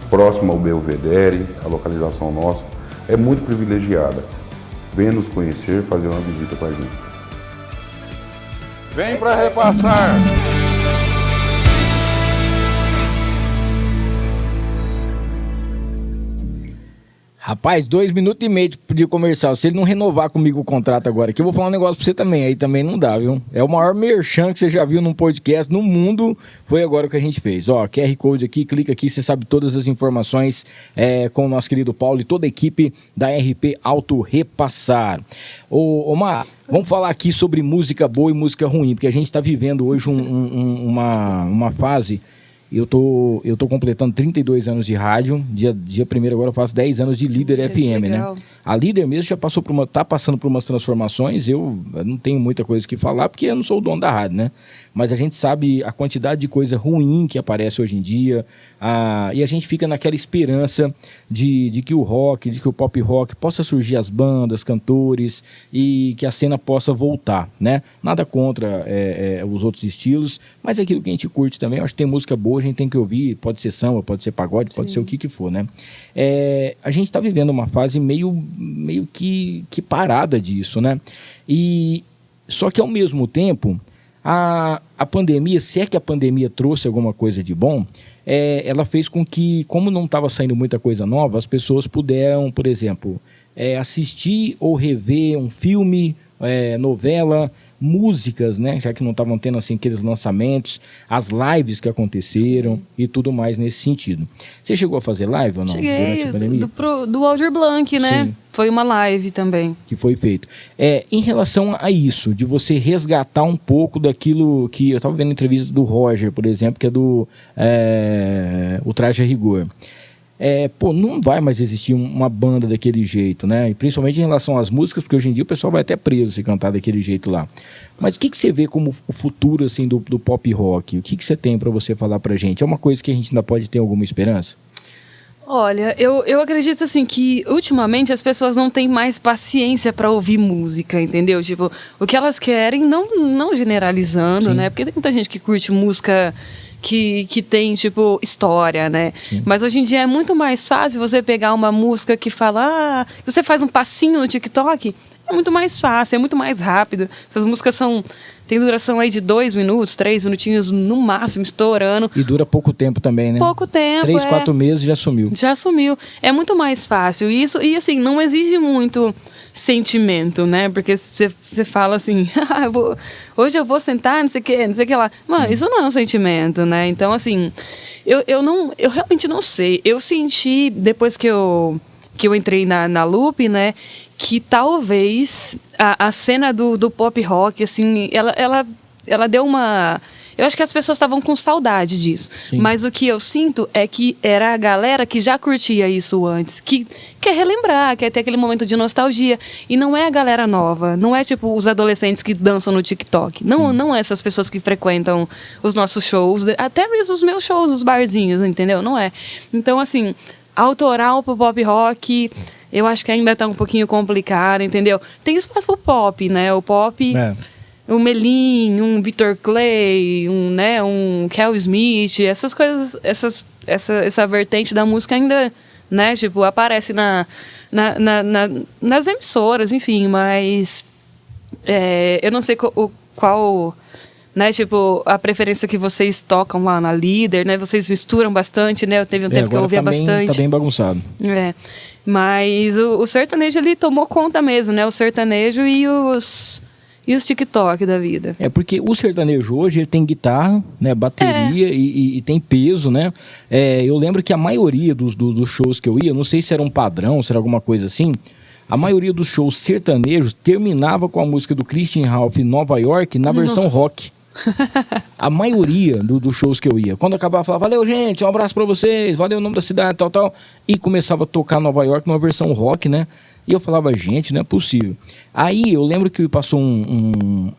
D: próximo ao Belvedere. A localização nossa é muito privilegiada. Venha nos conhecer, fazer uma visita com a gente. Vem para repassar!
B: Rapaz, 2 minutos e meio de comercial. Se ele não renovar comigo o contrato agora aqui, eu vou falar um negócio pra você também. Aí também não dá, viu? É o maior merchan que você já viu num podcast no mundo. Foi agora que a gente fez. Ó, QR Code aqui, clica aqui, você sabe todas as informações com o nosso querido Paulo e toda a equipe da RP Auto Repassar. Ô Mar, vamos falar aqui sobre música boa e música ruim, porque a gente tá vivendo hoje uma fase. Eu tô completando 32 anos de rádio, dia 1º agora eu faço 10 anos de Líder FM,
C: legal.
B: né? A Líder mesmo já tá passando por umas transformações, eu não tenho muita coisa que falar, porque eu não sou o dono da rádio, né? Mas a gente sabe a quantidade de coisa ruim que aparece hoje em dia, e a gente fica naquela esperança de que o rock, de que o pop rock possa surgir as bandas, cantores, e que a cena possa voltar, né? Nada contra os outros estilos, mas é aquilo que a gente curte também. Eu acho que tem música boa, a gente tem que ouvir, pode ser samba, pode ser pagode, pode ser o que for, né? A gente está vivendo uma fase meio que parada disso, né? E só que ao mesmo tempo, a pandemia, se é que a pandemia trouxe alguma coisa de bom, ela fez com que, como não estava saindo muita coisa nova, as pessoas puderam, por exemplo, assistir ou rever um filme, novela, músicas, né? Já que não estavam tendo assim aqueles lançamentos, as lives que aconteceram. Sim. E tudo mais nesse sentido. Você chegou a fazer live ou não?
C: Cheguei,
B: durante a pandemia?
C: do Aldir Blanc, né?
B: Sim.
C: Foi uma live também. Que
B: foi feito. Em relação a isso, de você resgatar um pouco daquilo que... Eu estava vendo a entrevista do Roger, por exemplo, que é do O Traje a Rigor. Não vai mais existir uma banda daquele jeito, né? E principalmente em relação às músicas, porque hoje em dia o pessoal vai até preso se cantar daquele jeito lá. Mas o que você vê como o futuro assim, do pop rock? O que você tem para você falar pra gente? É uma coisa que a gente ainda pode ter alguma esperança?
C: Olha, eu acredito assim que ultimamente as pessoas não têm mais paciência para ouvir música, entendeu? Tipo, o que elas querem, não generalizando, sim, né? Porque tem muita gente que curte música que tem, tipo, história, né? Sim. Mas hoje em dia é muito mais fácil você pegar uma música que fala... você faz um passinho no TikTok, é muito mais fácil, é muito mais rápido. Essas músicas tem duração aí de 2 minutos, 3 minutinhos no máximo, estourando.
B: E dura pouco tempo também, né?
C: Pouco tempo,
B: 3, 4 meses já sumiu.
C: Já sumiu. É muito mais fácil. E assim, não exige muito sentimento, né? Porque você fala assim, hoje eu vou sentar, não sei o que lá. Mano, sim, isso não é um sentimento, né? Então, assim, eu realmente não sei. Eu senti, depois que eu entrei na Loop, né, que talvez a cena do pop rock, assim, ela deu uma... Eu acho que as pessoas estavam com saudade disso.
B: Sim.
C: Mas o que eu sinto é que era a galera que já curtia isso antes, que quer relembrar, quer ter aquele momento de nostalgia. E não é a galera nova, não é tipo os adolescentes que dançam no TikTok. Não é essas pessoas que frequentam os nossos shows, até mesmo os meus shows, os barzinhos, entendeu? Não é. Então, assim, autoral pro pop rock, eu acho que ainda tá um pouquinho complicado, entendeu? Tem espaço pro pop, né? O pop... Um Melim, um Victor Clay, um Kel Smith, essas coisas, essa vertente da música ainda, né, tipo, aparece nas emissoras, enfim, mas eu não sei qual, né, tipo, a preferência que vocês tocam lá na Líder, né, vocês misturam bastante, né, teve um tempo que eu ouvia bastante.
B: Tá bem bagunçado.
C: Mas o sertanejo, ele tomou conta mesmo, né, o sertanejo e os TikTok da vida.
B: Porque o sertanejo hoje, ele tem guitarra, né, bateria e tem peso, né? Eu lembro que a maioria dos shows que eu ia, não sei se era um padrão, se era alguma coisa assim, a maioria dos shows sertanejos terminava com a música do Christian Ralph Nova York na versão rock. A maioria dos shows que eu ia, quando acabava, falava, valeu gente, um abraço pra vocês, valeu o nome da cidade, tal, e começava a tocar Nova York numa versão rock, né? E eu falava, gente, não é possível. Aí eu lembro que passou um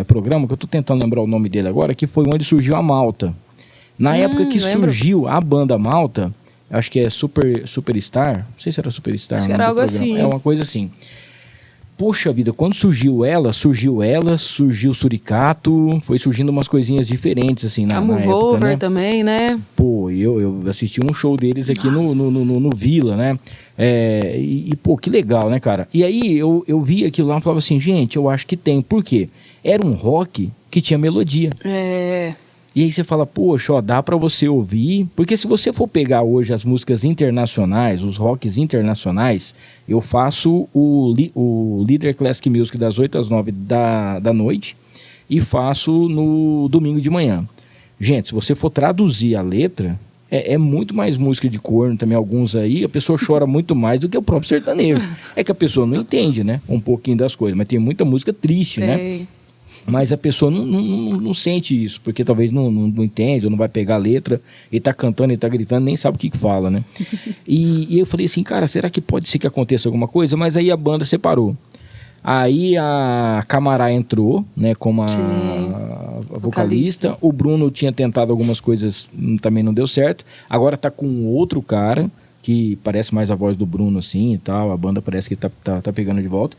B: programa, que eu tô tentando lembrar o nome dele agora, que foi onde surgiu a Malta. Na época que surgiu a banda Malta, acho que é Superstar, não sei se era Superstar.
C: Acho que era algo assim.
B: É uma coisa assim. Poxa vida, quando surgiu ela, surgiu o Suricato, foi surgindo umas coisinhas diferentes, assim, na época,
C: Mover também, né?
B: Pô, eu assisti um show deles aqui no Vila, né? Pô, que legal, né, cara? E aí eu vi aquilo lá e falava assim, gente, eu acho que tem. Por quê? Era um rock que tinha melodia. E aí você fala, poxa, ó, dá pra você ouvir, porque se você for pegar hoje as músicas internacionais, os rocks internacionais, eu faço o Líder Classic Music das 8 às 9 da noite e faço no domingo de manhã. Gente, se você for traduzir a letra, é muito mais música de corno também, alguns aí, a pessoa chora muito mais do que o próprio sertanejo. É que a pessoa não entende, né, um pouquinho das coisas, mas tem muita música triste, né? Mas a pessoa não sente isso, porque talvez não entende, ou não vai pegar a letra, e tá cantando, e tá gritando, nem sabe o que fala, né? E eu falei assim, cara, será que pode ser que aconteça alguma coisa? Mas aí a banda separou. Aí a Camará entrou, né, como a vocalista. O Bruno tinha tentado algumas coisas, também não deu certo. Agora tá com outro cara, que parece mais a voz do Bruno, assim, e tal. A banda parece que tá pegando de volta.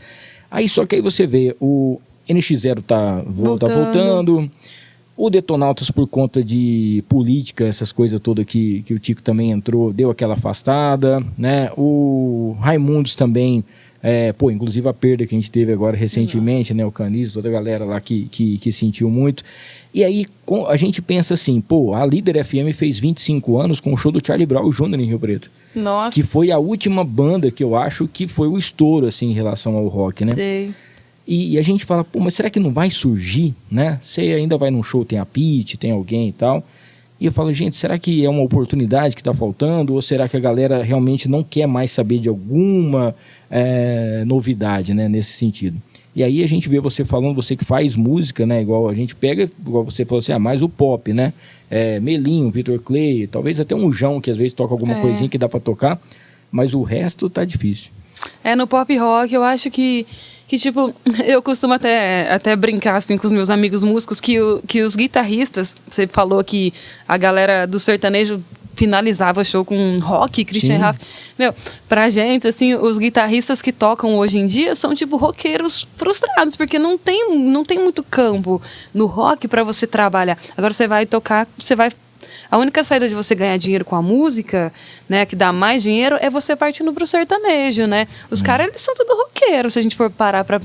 B: Aí só que aí você vê, o NX0 tá voltando. O Detonautas, por conta de política, essas coisas todas que o Tico também entrou, deu aquela afastada, né? O Raimundos também, inclusive a perda que a gente teve agora recentemente, né? O Canizo, toda a galera lá que sentiu muito. E aí a gente pensa assim, a Líder FM fez 25 anos com o show do Charlie Brown Jr. em Rio Preto.
C: Nossa.
B: Que foi a última banda que eu acho que foi o estouro, assim, em relação ao rock, né?
C: Sei.
B: E a gente fala, mas será que não vai surgir, né? Você ainda vai num show, tem a Pitty, tem alguém e tal. E eu falo, gente, será que é uma oportunidade que tá faltando? Ou será que a galera realmente não quer mais saber de alguma novidade, né? Nesse sentido. E aí a gente vê você falando, você que faz música, né? Igual a gente pega, igual você falou assim, mais o pop, né? Melinho, Victor Clay, talvez até um João, que às vezes toca alguma coisinha que dá pra tocar. Mas o resto tá difícil.
C: No pop rock, eu acho que tipo, eu costumo até brincar assim com os meus amigos músicos que os guitarristas, você falou que a galera do sertanejo finalizava o show com rock, Christian Ralph. Pra gente, assim, os guitarristas que tocam hoje em dia são tipo roqueiros frustrados, porque não tem muito campo no rock pra você trabalhar. Agora você vai tocar, a única saída de você ganhar dinheiro com a música, né, que dá mais dinheiro, é você partindo pro sertanejo, né? Os caras, eles são tudo roqueiros, se a gente for parar pra...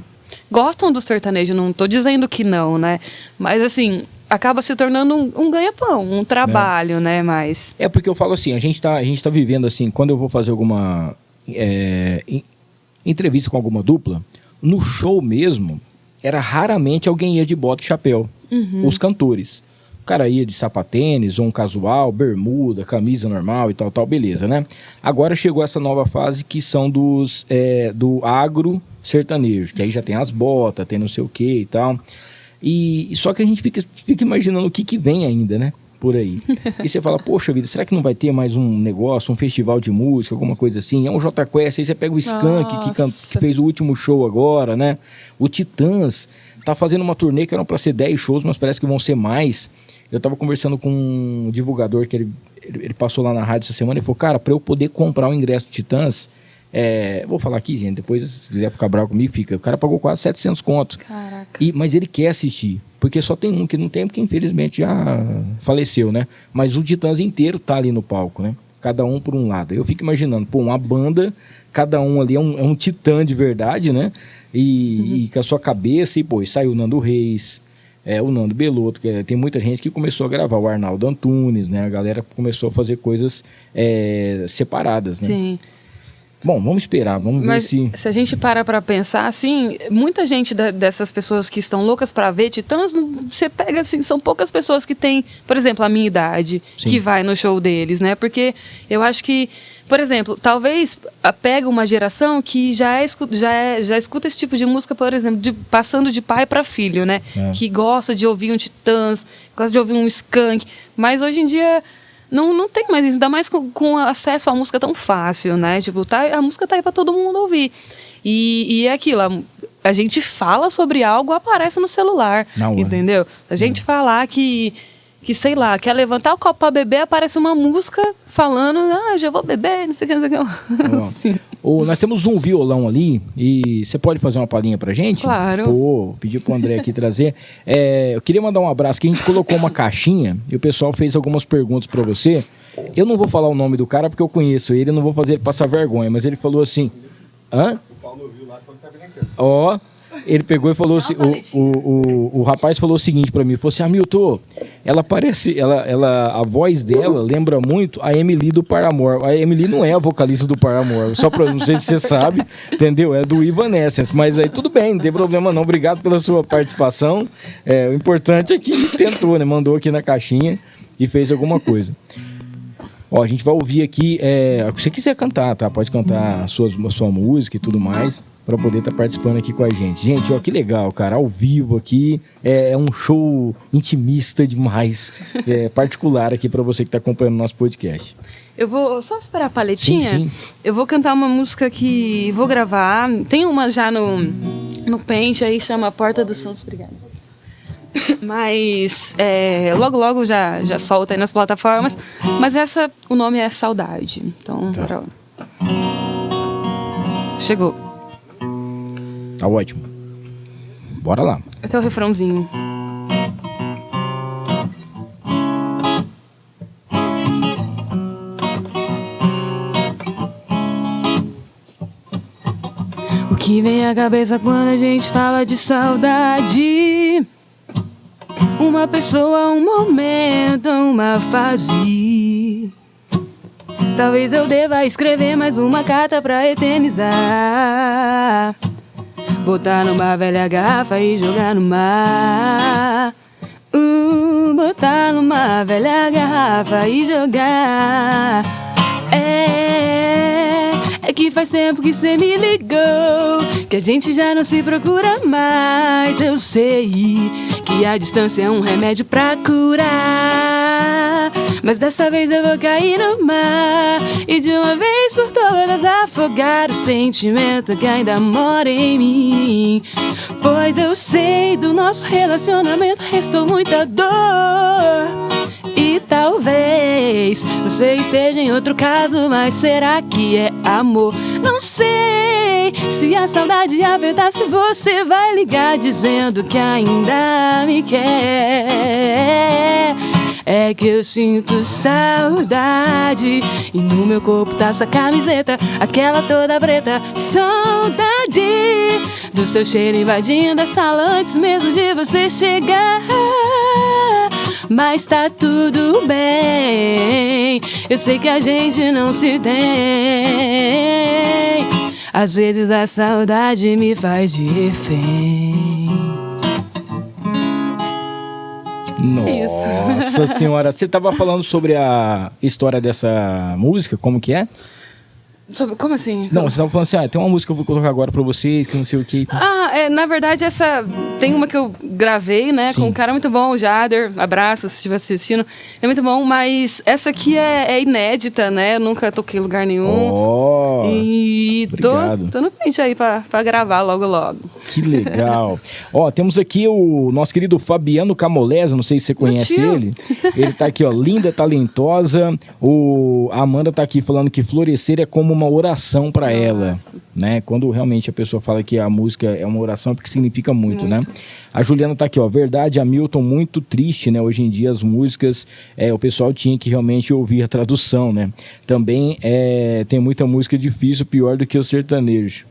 C: Gostam do sertanejo, não tô dizendo que não, né? Mas, assim, acaba se tornando um ganha-pão, um trabalho, né? Mas...
B: porque eu falo assim, a gente tá vivendo assim, quando eu vou fazer alguma entrevista com alguma dupla, no show mesmo, era raramente alguém ia de bota e chapéu, os cantores. O cara ia de sapatênis, ou um casual, bermuda, camisa normal e tal, beleza, né? Agora chegou essa nova fase que são do agro sertanejo, que aí já tem as botas, tem não sei o que e tal. E só que a gente fica imaginando o que vem ainda, né? Por aí. E você fala, poxa vida, será que não vai ter mais um negócio, um festival de música, alguma coisa assim? É um Jota Quest, aí você pega o Skank, que fez o último show agora, né? O Titãs tá fazendo uma turnê que eram para ser 10 shows, mas parece que vão ser mais. Eu tava conversando com um divulgador que ele passou lá na rádio essa semana e falou, cara, para eu poder comprar o ingresso do Titãs, vou falar aqui, gente, depois se quiser ficar bravo comigo, fica. O cara pagou quase 700 contos.
C: Caraca.
B: Mas ele quer assistir, porque só tem um que não tem, porque infelizmente já faleceu, né? Mas o Titãs inteiro tá ali no palco, né? Cada um por um lado. Eu fico imaginando, pô, uma banda, cada um ali é um titã de verdade, né? E com a sua cabeça, e pô, e saiu o Nando Reis, o Nando Belotto, tem muita gente que começou a gravar, o Arnaldo Antunes, né? A galera começou a fazer coisas separadas, né?
C: Sim.
B: Bom, vamos esperar, vamos ver
C: se a gente para pensar, assim, muita gente dessas pessoas que estão loucas para ver Titãs, você pega, assim, são poucas pessoas que têm, por exemplo, a minha idade,
B: Sim.
C: que vai no show deles, né? Porque eu acho que, por exemplo, talvez pega uma geração que já escuta esse tipo de música, por exemplo, passando de pai para filho, né? Que gosta de ouvir um Titãs, gosta de ouvir um Skank, mas hoje em dia não tem mais isso, ainda mais com acesso à música tão fácil, né? Tipo, a música tá aí para todo mundo ouvir. E é aquilo, a gente fala sobre algo, aparece no celular, entendeu? A gente falar que, sei lá, quer levantar o copo para beber, aparece uma música falando, já vou beber, não sei o que, não sei o que.
B: Nós temos um violão ali, e você pode fazer uma palhinha pra gente?
C: Claro.
B: Pô, pedi pro André aqui trazer. Eu queria mandar um abraço, que a gente colocou uma caixinha, e o pessoal fez algumas perguntas pra você. Eu não vou falar o nome do cara, porque eu conheço ele, não vou fazer ele passar vergonha, mas ele falou assim, hã? O Paulo ouviu lá, falou que tá vindo aqui. Ó... Ele pegou e falou assim, o rapaz falou o seguinte pra mim, falou assim, Hamilton, ela parece, a voz dela lembra muito a Emily do Paramore. A Emily não é a vocalista do Paramore, só pra, não sei se você sabe, entendeu? É do Evanescence, mas aí tudo bem, não tem problema não, obrigado pela sua participação. O importante é que ele tentou, né? Mandou aqui na caixinha e fez alguma coisa. Ó, a gente vai ouvir aqui, se você quiser cantar, tá? Pode cantar a sua música e tudo mais, para poder estar participando aqui com a gente. Gente, ó, que legal, cara, ao vivo aqui, é um show intimista demais, particular aqui para você que está acompanhando o nosso podcast.
C: Eu vou só esperar a paletinha.
B: Sim.
C: Eu vou cantar uma música que vou gravar, tem uma já no Paint, aí chama Porta dos Fundos, obrigada. Mas logo já solta aí nas plataformas. Mas o nome é Saudade. Então, bora lá. Chegou.
B: Tá ótimo. Bora lá.
C: Até o refrãozinho. O que vem à cabeça quando a gente fala de saudade? Uma pessoa, um momento, uma fase. Talvez eu deva escrever mais uma carta pra eternizar. Botar numa velha garrafa e jogar no mar. Botar numa velha garrafa e jogar. É que faz tempo que cê me ligou, que a gente já não se procura mais. Eu sei que a distância é um remédio pra curar, mas dessa vez eu vou cair no mar e de uma vez por todas afogar o sentimento que ainda mora em mim. Pois eu sei do nosso relacionamento restou muita dor. E talvez você esteja em outro caso, mas será que é amor? Não sei se a saudade apertar, se você vai ligar dizendo que ainda me quer. É que eu sinto saudade e no meu corpo tá sua camiseta, aquela toda preta. Saudade do seu cheiro invadindo a sala antes mesmo de você chegar. Mas tá tudo bem, eu sei que a gente não se tem. Às vezes a saudade me faz de refém.
B: Nossa senhora, você tava falando sobre a história dessa música, como que é?
C: Como assim?
B: Não, você estava falando assim, tem uma música que eu vou colocar agora pra vocês, que não sei o que.
C: Na verdade, tem uma que eu gravei, né, com um cara muito bom, o Jader, abraço, se estiver assistindo, é muito bom, mas essa aqui é inédita, né, eu nunca toquei em lugar nenhum, e tô no pente aí pra gravar logo.
B: Que legal. Temos aqui o nosso querido Fabiano Camoleza, não sei se você conhece ele tá aqui, linda, talentosa, a Amanda tá aqui falando que florescer é como uma oração para ela, né? Quando realmente a pessoa fala que a música é uma oração, é porque significa muito, né? A Juliana tá aqui, verdade, Hamilton, muito triste, né? Hoje em dia as músicas, o pessoal tinha que realmente ouvir a tradução, né? Também tem muita música difícil, pior do que o sertanejo.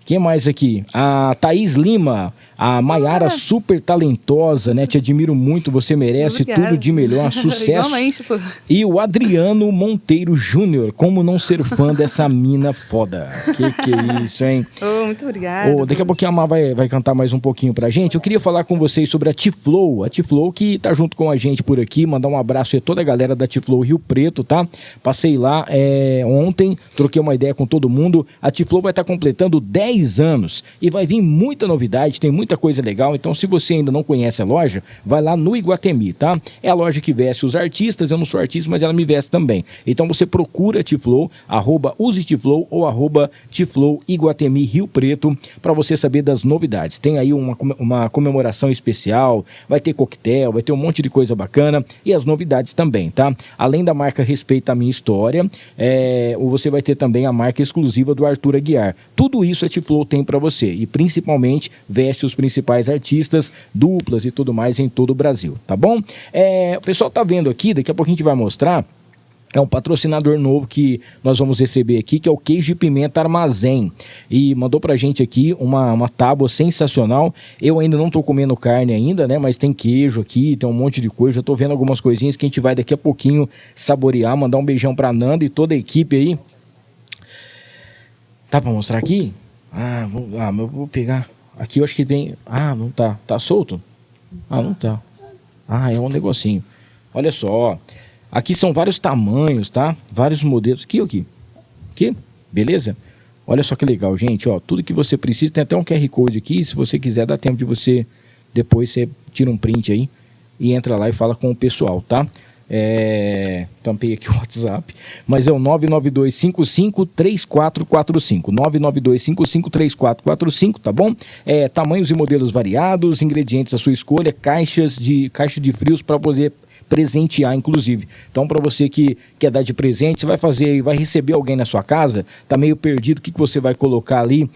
B: Quem mais aqui? A Thaís Lima, a Maiara, super talentosa, né? Te admiro muito, você merece tudo de melhor, sucesso. E o Adriano Monteiro Júnior, como não ser fã dessa mina foda? Que é isso, hein?
C: Muito obrigada.
B: Daqui a pouquinho a Má vai cantar mais um pouquinho pra gente. Eu queria falar com vocês sobre a T-Flow. A T-Flow que tá junto com a gente por aqui, mandar um abraço a toda a galera da T-Flow Rio Preto, tá? Passei lá ontem, troquei uma ideia com todo mundo. A T-Flow vai estar completando 10 anos e vai vir muita novidade, tem muita coisa legal. Então, se você ainda não conhece a loja, vai lá no Iguatemi, tá? É a loja que veste os artistas, eu não sou artista, mas ela me veste também. Então, você procura T-Flow, @useTflow ou @T-Flow Iguatemi Rio Preto, para você saber das novidades. Tem aí uma comemoração especial, vai ter coquetel, vai ter um monte de coisa bacana e as novidades também, tá? Além da marca Respeita a Minha História, você vai ter também a marca exclusiva do Arthur Aguiar. Tudo isso a T-Flow tem para você e principalmente veste os principais artistas, duplas e tudo mais em todo o Brasil, tá bom? O pessoal tá vendo aqui, daqui a pouco a gente vai mostrar. É um patrocinador novo que nós vamos receber aqui, que é o Queijo e Pimenta Armazém. E mandou pra gente aqui uma tábua sensacional. Eu ainda não tô comendo carne ainda, né? Mas tem queijo aqui, tem um monte de coisa. Já tô vendo algumas coisinhas que a gente vai daqui a pouquinho saborear. Mandar um beijão pra Nanda e toda a equipe aí. Tá pra mostrar aqui? Mas eu vou pegar. Aqui eu acho que tem... não tá. Tá solto? Não tá. É um negocinho. Olha só, aqui são vários tamanhos, tá? Vários modelos. Aqui. Beleza? Olha só que legal, gente, tudo que você precisa. Tem até um QR Code aqui, se você quiser, dá tempo de você... Depois você tira um print aí e entra lá e fala com o pessoal, tá? Tampei aqui o WhatsApp, mas é o 992553445, 992553445, tá bom? Tamanhos e modelos variados, ingredientes à sua escolha, caixa de frios para poder presentear, inclusive. Então, para você que quer dar de presente, você vai receber alguém na sua casa, tá meio perdido, o que você vai colocar ali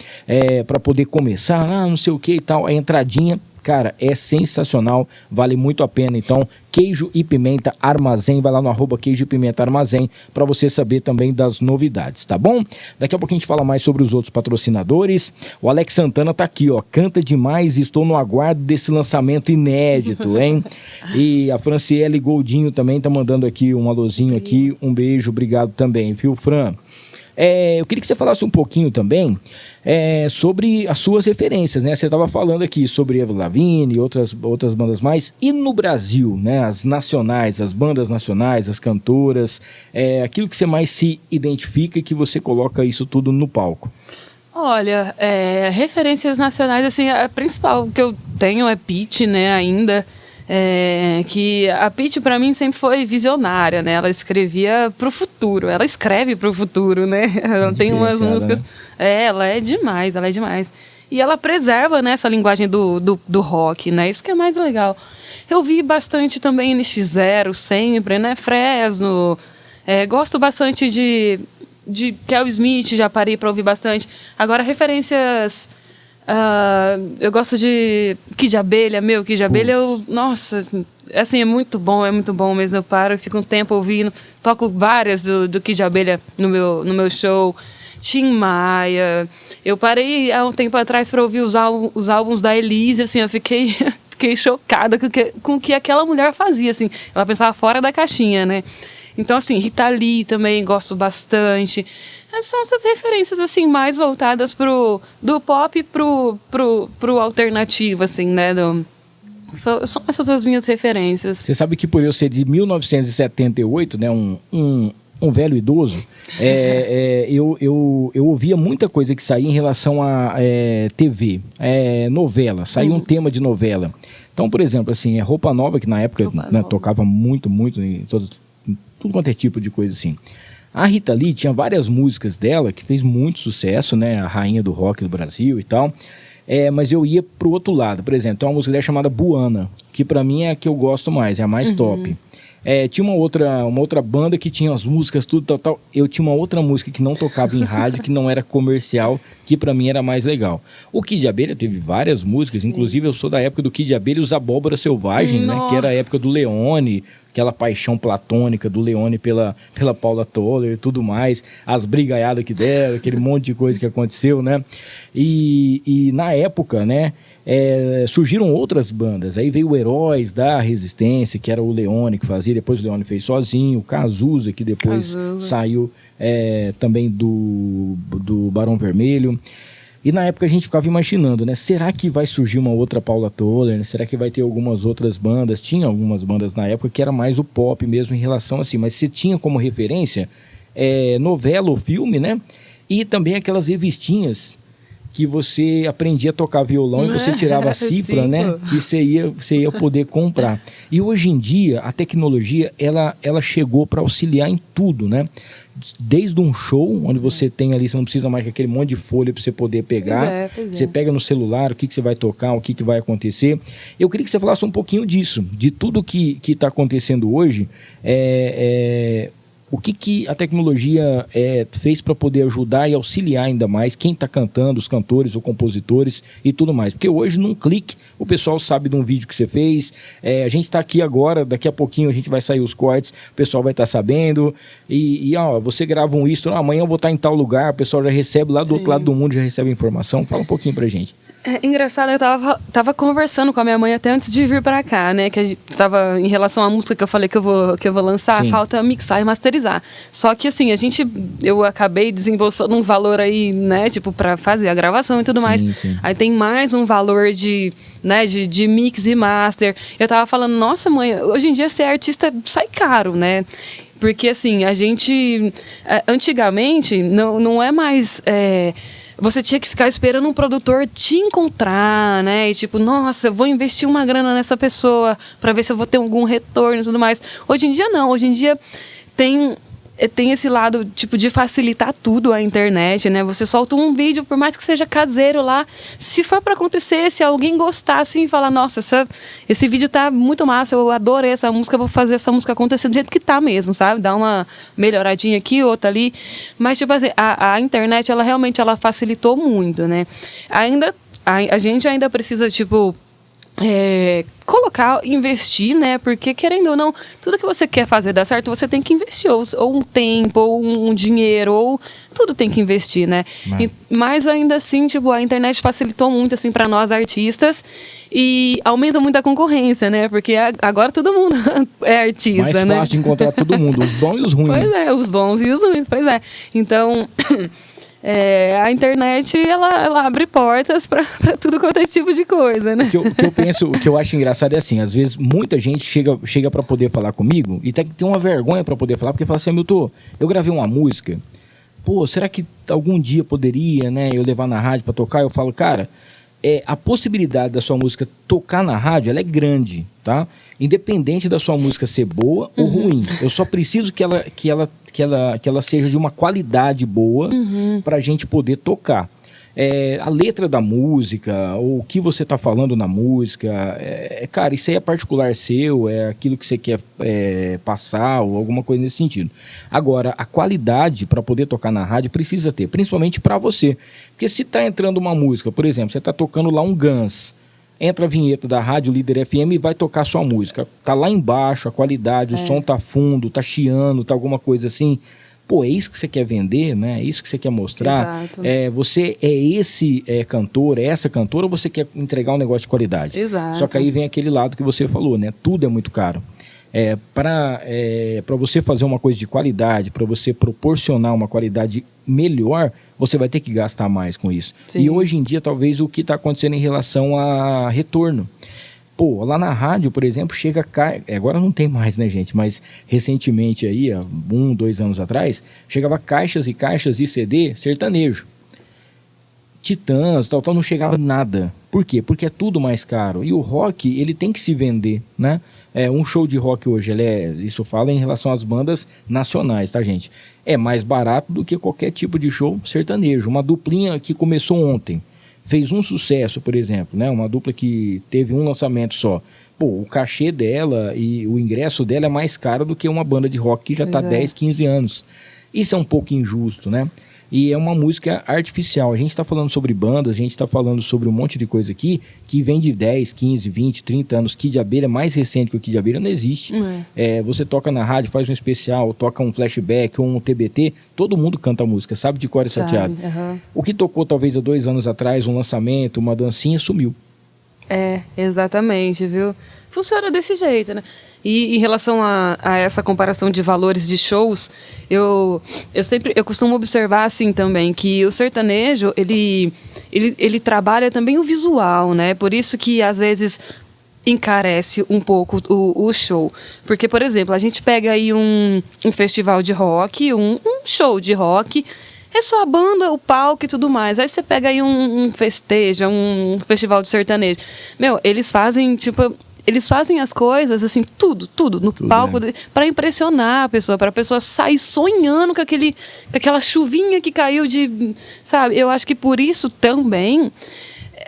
B: para poder começar, não sei o que e tal, a entradinha. Cara, é sensacional, vale muito a pena. Então, Queijo e Pimenta Armazém, vai lá no @Queijo e Pimenta Armazém para você saber também das novidades, tá bom? Daqui a pouco a gente fala mais sobre os outros patrocinadores. O Alex Santana tá aqui, canta demais, estou no aguardo desse lançamento inédito, hein? E a Franciele Goldinho também tá mandando aqui um alôzinho aqui, um beijo, obrigado também, viu, Fran? Eu queria que você falasse um pouquinho também sobre as suas referências, né? Você estava falando aqui sobre Avril Lavigne e outras bandas mais. E no Brasil, né? As nacionais, as bandas nacionais, as cantoras, aquilo que você mais se identifica e que você coloca isso tudo no palco.
C: Olha, referências nacionais, assim, a principal que eu tenho é Pitty, né, ainda. Que a Pitty para mim sempre foi visionária, né? Ela escrevia pro futuro, ela escreve pro futuro, né? Ela tem umas músicas, né? Ela é demais. E ela preserva, né, essa linguagem do rock, né? Isso que é mais legal. Eu vi bastante também NX0 sempre, né? Fresno, gosto bastante de Kel Smith, já parei para ouvir bastante. Agora, referências... eu gosto de Kid de Abelha, nossa, assim, é muito bom mesmo. Eu paro e fico um tempo ouvindo, toco várias do Kid de Abelha no meu show. Tim Maia, eu parei há um tempo atrás para ouvir os álbuns da Elise, assim, eu fiquei chocada com o que aquela mulher fazia, assim, ela pensava fora da caixinha, né? Então, assim, Rita Lee também gosto bastante. São essas referências, assim, mais voltadas do pop pro alternativo, assim, né? São essas as minhas referências.
B: Você sabe que por eu ser de 1978, né? Um um velho idoso, eu ouvia muita coisa que saía em relação a TV, novela, saía um tema de novela. Então, por exemplo, assim, Roupa Nova, que na época tocava muito em tudo quanto é tipo de coisa assim. A Rita Lee tinha várias músicas dela que fez muito sucesso, né? A rainha do rock do Brasil e tal. Mas eu ia pro outro lado. Por exemplo, tem uma música dela chamada Buana, que pra mim é a que eu gosto mais, é a mais top. Tinha uma outra banda que tinha as músicas, tudo tal. Eu tinha uma outra música que não tocava em rádio, que não era comercial, que pra mim era mais legal. O Kid de Abelha teve várias músicas, inclusive eu sou da época do Kid de Abelha e os Abóbora Selvagem, né? Que era a época do Leone, aquela paixão platônica do Leone pela Paula Toller e tudo mais, as brigaiadas que deram, aquele monte de coisa que aconteceu, né? E na época, né? Surgiram outras bandas, aí veio o Heróis da Resistência, que era o Leone que fazia, depois o Leone fez sozinho, o Cazuza, que depois saiu também do Barão Vermelho. E na época a gente ficava imaginando, né? Será que vai surgir uma outra Paula Toller? Né? Será que vai ter algumas outras bandas? Tinha algumas bandas na época que era mais o pop mesmo em relação assim, mas você tinha como referência novela ou filme, né? E também aquelas revistinhas que você aprendia a tocar violão e você tirava a cifra, né? Que você ia poder comprar. E hoje em dia, a tecnologia, ela chegou para auxiliar em tudo, né? Desde um show, onde você tem ali, você não precisa mais aquele monte de folha para você poder pegar. Você pega no celular o que você vai tocar, o que vai acontecer. Eu queria que você falasse um pouquinho disso, de tudo que está acontecendo hoje. O que a tecnologia fez para poder ajudar e auxiliar ainda mais quem está cantando, os cantores ou compositores e tudo mais. Porque hoje, num clique, o pessoal sabe de um vídeo que você fez. A gente está aqui agora, daqui a pouquinho a gente vai sair os cortes, o pessoal vai estar sabendo. E você grava um isto, amanhã eu vou estar em tal lugar, o pessoal já recebe lá do outro lado do mundo, já recebe a informação. Fala um pouquinho pra gente.
C: Engraçado, eu tava conversando com a minha mãe até antes de vir pra cá, né? Que a gente tava em relação à música que eu falei que eu vou lançar, falta mixar e masterizar. Só que assim, eu acabei desembolsando um valor aí, né? Tipo, pra fazer a gravação e tudo mais. Sim. Aí tem mais um valor de mix e master. Eu tava falando, nossa mãe, hoje em dia ser artista sai caro, né? Porque assim, a gente, antigamente, não é mais... Você tinha que ficar esperando um produtor te encontrar, né? E tipo, nossa, eu vou investir uma grana nessa pessoa para ver se eu vou ter algum retorno e tudo mais. Hoje em dia não, hoje em dia tem esse lado, tipo, de facilitar tudo a internet, né? Você solta um vídeo, por mais que seja caseiro lá, se for para acontecer, se alguém gostar, assim, falar, nossa, esse vídeo tá muito massa, eu adorei essa música, eu vou fazer essa música acontecer do jeito que tá mesmo, sabe? Dar uma melhoradinha aqui, outra ali. Mas, tipo assim, a internet, ela realmente, ela facilitou muito, né? A gente ainda precisa, tipo... investir, né? Porque, querendo ou não, tudo que você quer fazer dar certo, você tem que investir, ou um tempo, ou um dinheiro, ou tudo tem que investir, né? Mas ainda assim, tipo, a internet facilitou muito, assim, para nós artistas e aumenta muito a concorrência, né? Porque agora todo mundo é artista,
B: mais
C: né?
B: Mais fácil de encontrar todo mundo, os bons e os ruins.
C: Pois é, os bons e os ruins, pois é. Então... a internet, ela abre portas para tudo quanto é tipo de coisa, né?
B: O que eu acho engraçado é assim, às vezes muita gente chega para poder falar comigo e tem uma vergonha para poder falar, porque fala assim, Hamilton, eu gravei uma música, será que algum dia poderia, né, eu levar na rádio para tocar? Eu falo, cara, a possibilidade da sua música tocar na rádio, ela é grande, tá? Independente da sua música ser boa ou ruim. Eu só preciso que ela seja de uma qualidade boa para a gente poder tocar. A letra da música, ou o que você está falando na música, cara, isso aí é particular seu, é aquilo que você quer passar, ou alguma coisa nesse sentido. Agora, a qualidade para poder tocar na rádio precisa ter, principalmente para você. Porque se está entrando uma música, por exemplo, você está tocando lá um Guns, entra a vinheta da Rádio Líder FM e vai tocar sua música. Tá lá embaixo, a qualidade, o som tá fundo, tá chiando, tá alguma coisa assim. É isso que você quer vender, né? É isso que você quer mostrar.
C: Exato.
B: Você é esse cantor, é essa cantora, ou você quer entregar um negócio de qualidade?
C: Exato.
B: Só que aí vem aquele lado que você falou, né? Tudo é muito caro. Para você fazer uma coisa de qualidade, para você proporcionar uma qualidade melhor, você vai ter que gastar mais com isso. Sim. E hoje em dia, talvez, o que está acontecendo em relação a retorno. Pô, lá na rádio, por exemplo, chega... Agora não tem mais, né, gente? Mas recentemente aí, há 1, 2 anos atrás, chegava caixas e caixas de CD sertanejo. Titãs, tal, não chegava nada. Por quê? Porque é tudo mais caro. E o rock, ele tem que se vender, né? Um show de rock hoje, isso fala em relação às bandas nacionais, tá, gente? É mais barato do que qualquer tipo de show sertanejo. Uma duplinha que começou ontem, fez um sucesso, por exemplo, né? Uma dupla que teve um lançamento só. Pô, o cachê dela e o ingresso dela é mais caro do que uma banda de rock que já está 10, 15 anos. Isso é um pouco injusto, né? E é uma música artificial. A gente está falando sobre bandas, a gente está falando sobre um monte de coisa aqui que vem de 10, 15, 20, 30 anos. Kid Abelha, mais recente que o Kid Abelha, não existe. Você toca na rádio, faz um especial, toca um flashback, um TBT, todo mundo canta a música, sabe de cor e salteado. O que tocou talvez há 2 anos atrás, um lançamento, uma dancinha, sumiu.
C: Exatamente, viu? Funciona desse jeito, né? E em relação a essa comparação de valores de shows, eu costumo observar assim também, que o sertanejo, ele trabalha também o visual, né? Por isso que às vezes encarece um pouco o show. Porque, por exemplo, a gente pega aí um festival de rock, um show de rock, é só a banda, o palco e tudo mais. Aí você pega aí um festejo, um festival de sertanejo. Eles fazem as coisas, assim, tudo no palco, para impressionar a pessoa, para a pessoa sair sonhando com aquela chuvinha que caiu sabe? Eu acho que por isso também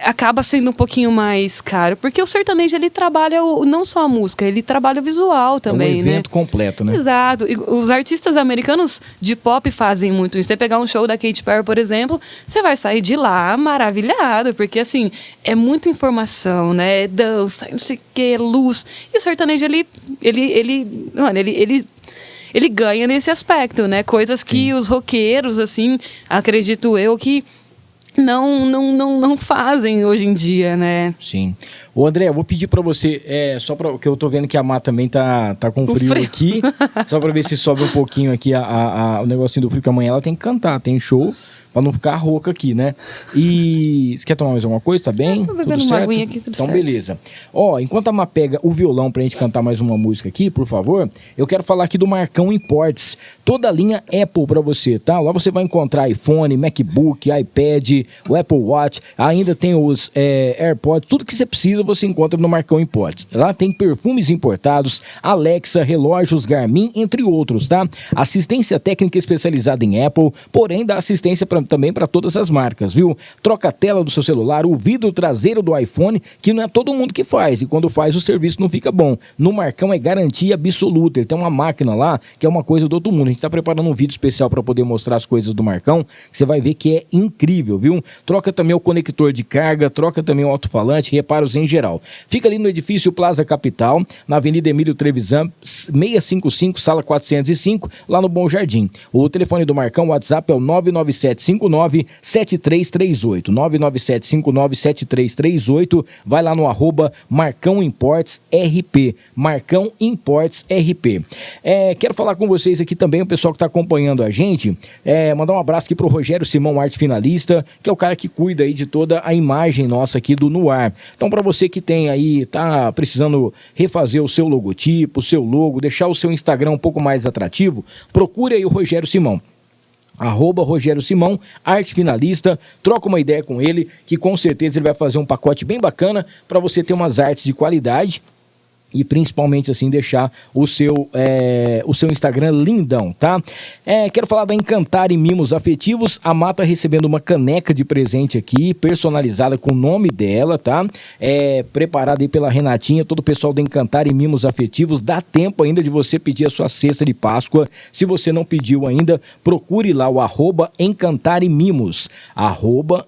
C: acaba sendo um pouquinho mais caro, porque o sertanejo, ele trabalha não só a música, ele trabalha o visual também,
B: né? É um evento completo, né?
C: Exato. E os artistas americanos de pop fazem muito isso. Você pegar um show da Katy Perry, por exemplo, você vai sair de lá maravilhado, porque, assim, é muita informação, né? Dança, não sei o que, luz. E o sertanejo, ele ganha nesse aspecto, né? Coisas que os roqueiros, assim, acredito eu, que não fazem hoje em dia, né?
B: Sim. Ô André, eu vou pedir pra você, só porque eu tô vendo que a Má também tá com frio aqui, só pra ver se sobe um pouquinho aqui o negocinho do frio, que amanhã ela tem que cantar, tem show, pra não ficar rouca aqui, né? E você quer tomar mais alguma coisa? Tá bem?
C: Eu tô bebendo uma aguinha aqui, tudo certo.
B: Então, beleza. Enquanto a Má pega o violão pra gente cantar mais uma música aqui, por favor, eu quero falar aqui do Marcão Imports. Toda a linha Apple pra você, tá? Lá você vai encontrar iPhone, MacBook, iPad, o Apple Watch, ainda tem os AirPods, tudo que você precisa você encontra no Marcão Imports. Lá tem perfumes importados, Alexa, relógios, Garmin, entre outros, tá? Assistência técnica especializada em Apple, porém dá assistência também para todas as marcas, viu? Troca a tela do seu celular, o vidro traseiro do iPhone, que não é todo mundo que faz, e quando faz o serviço não fica bom. No Marcão é garantia absoluta, ele tem uma máquina lá que é uma coisa do outro mundo. A gente tá preparando um vídeo especial para poder mostrar as coisas do Marcão, que você vai ver que é incrível, viu? Troca também o conector de carga, troca também o alto-falante, reparos em geral. Fica ali no edifício Plaza Capital, na Avenida Emílio Trevisan, 655, sala 405, lá no Bom Jardim. O telefone do Marcão, o WhatsApp é o 99759-7338. 99759-7338. Vai lá no @Marcão Imports RP. Marcão Imports RP. Quero falar com vocês aqui também, o pessoal que está acompanhando a gente, mandar um abraço aqui pro Rogério Simão, arte finalista, que é o cara que cuida aí de toda a imagem nossa aqui do No Ar. Então, para você que tem aí, tá precisando refazer o seu logotipo, o seu logo, deixar o seu Instagram um pouco mais atrativo, procure aí o Rogério Simão. @Rogério Simão, arte finalista, troca uma ideia com ele, que com certeza ele vai fazer um pacote bem bacana para você ter umas artes de qualidade e principalmente assim deixar o seu Instagram lindão, tá? Quero falar da Encantar e Mimos Afetivos. A Má tá recebendo uma caneca de presente aqui, personalizada com o nome dela, tá? Preparada aí pela Renatinha, todo o pessoal da Encantar e Mimos Afetivos. Dá tempo ainda de você pedir a sua cesta de Páscoa. Se você não pediu ainda, procure lá o @Encantar e Mimos.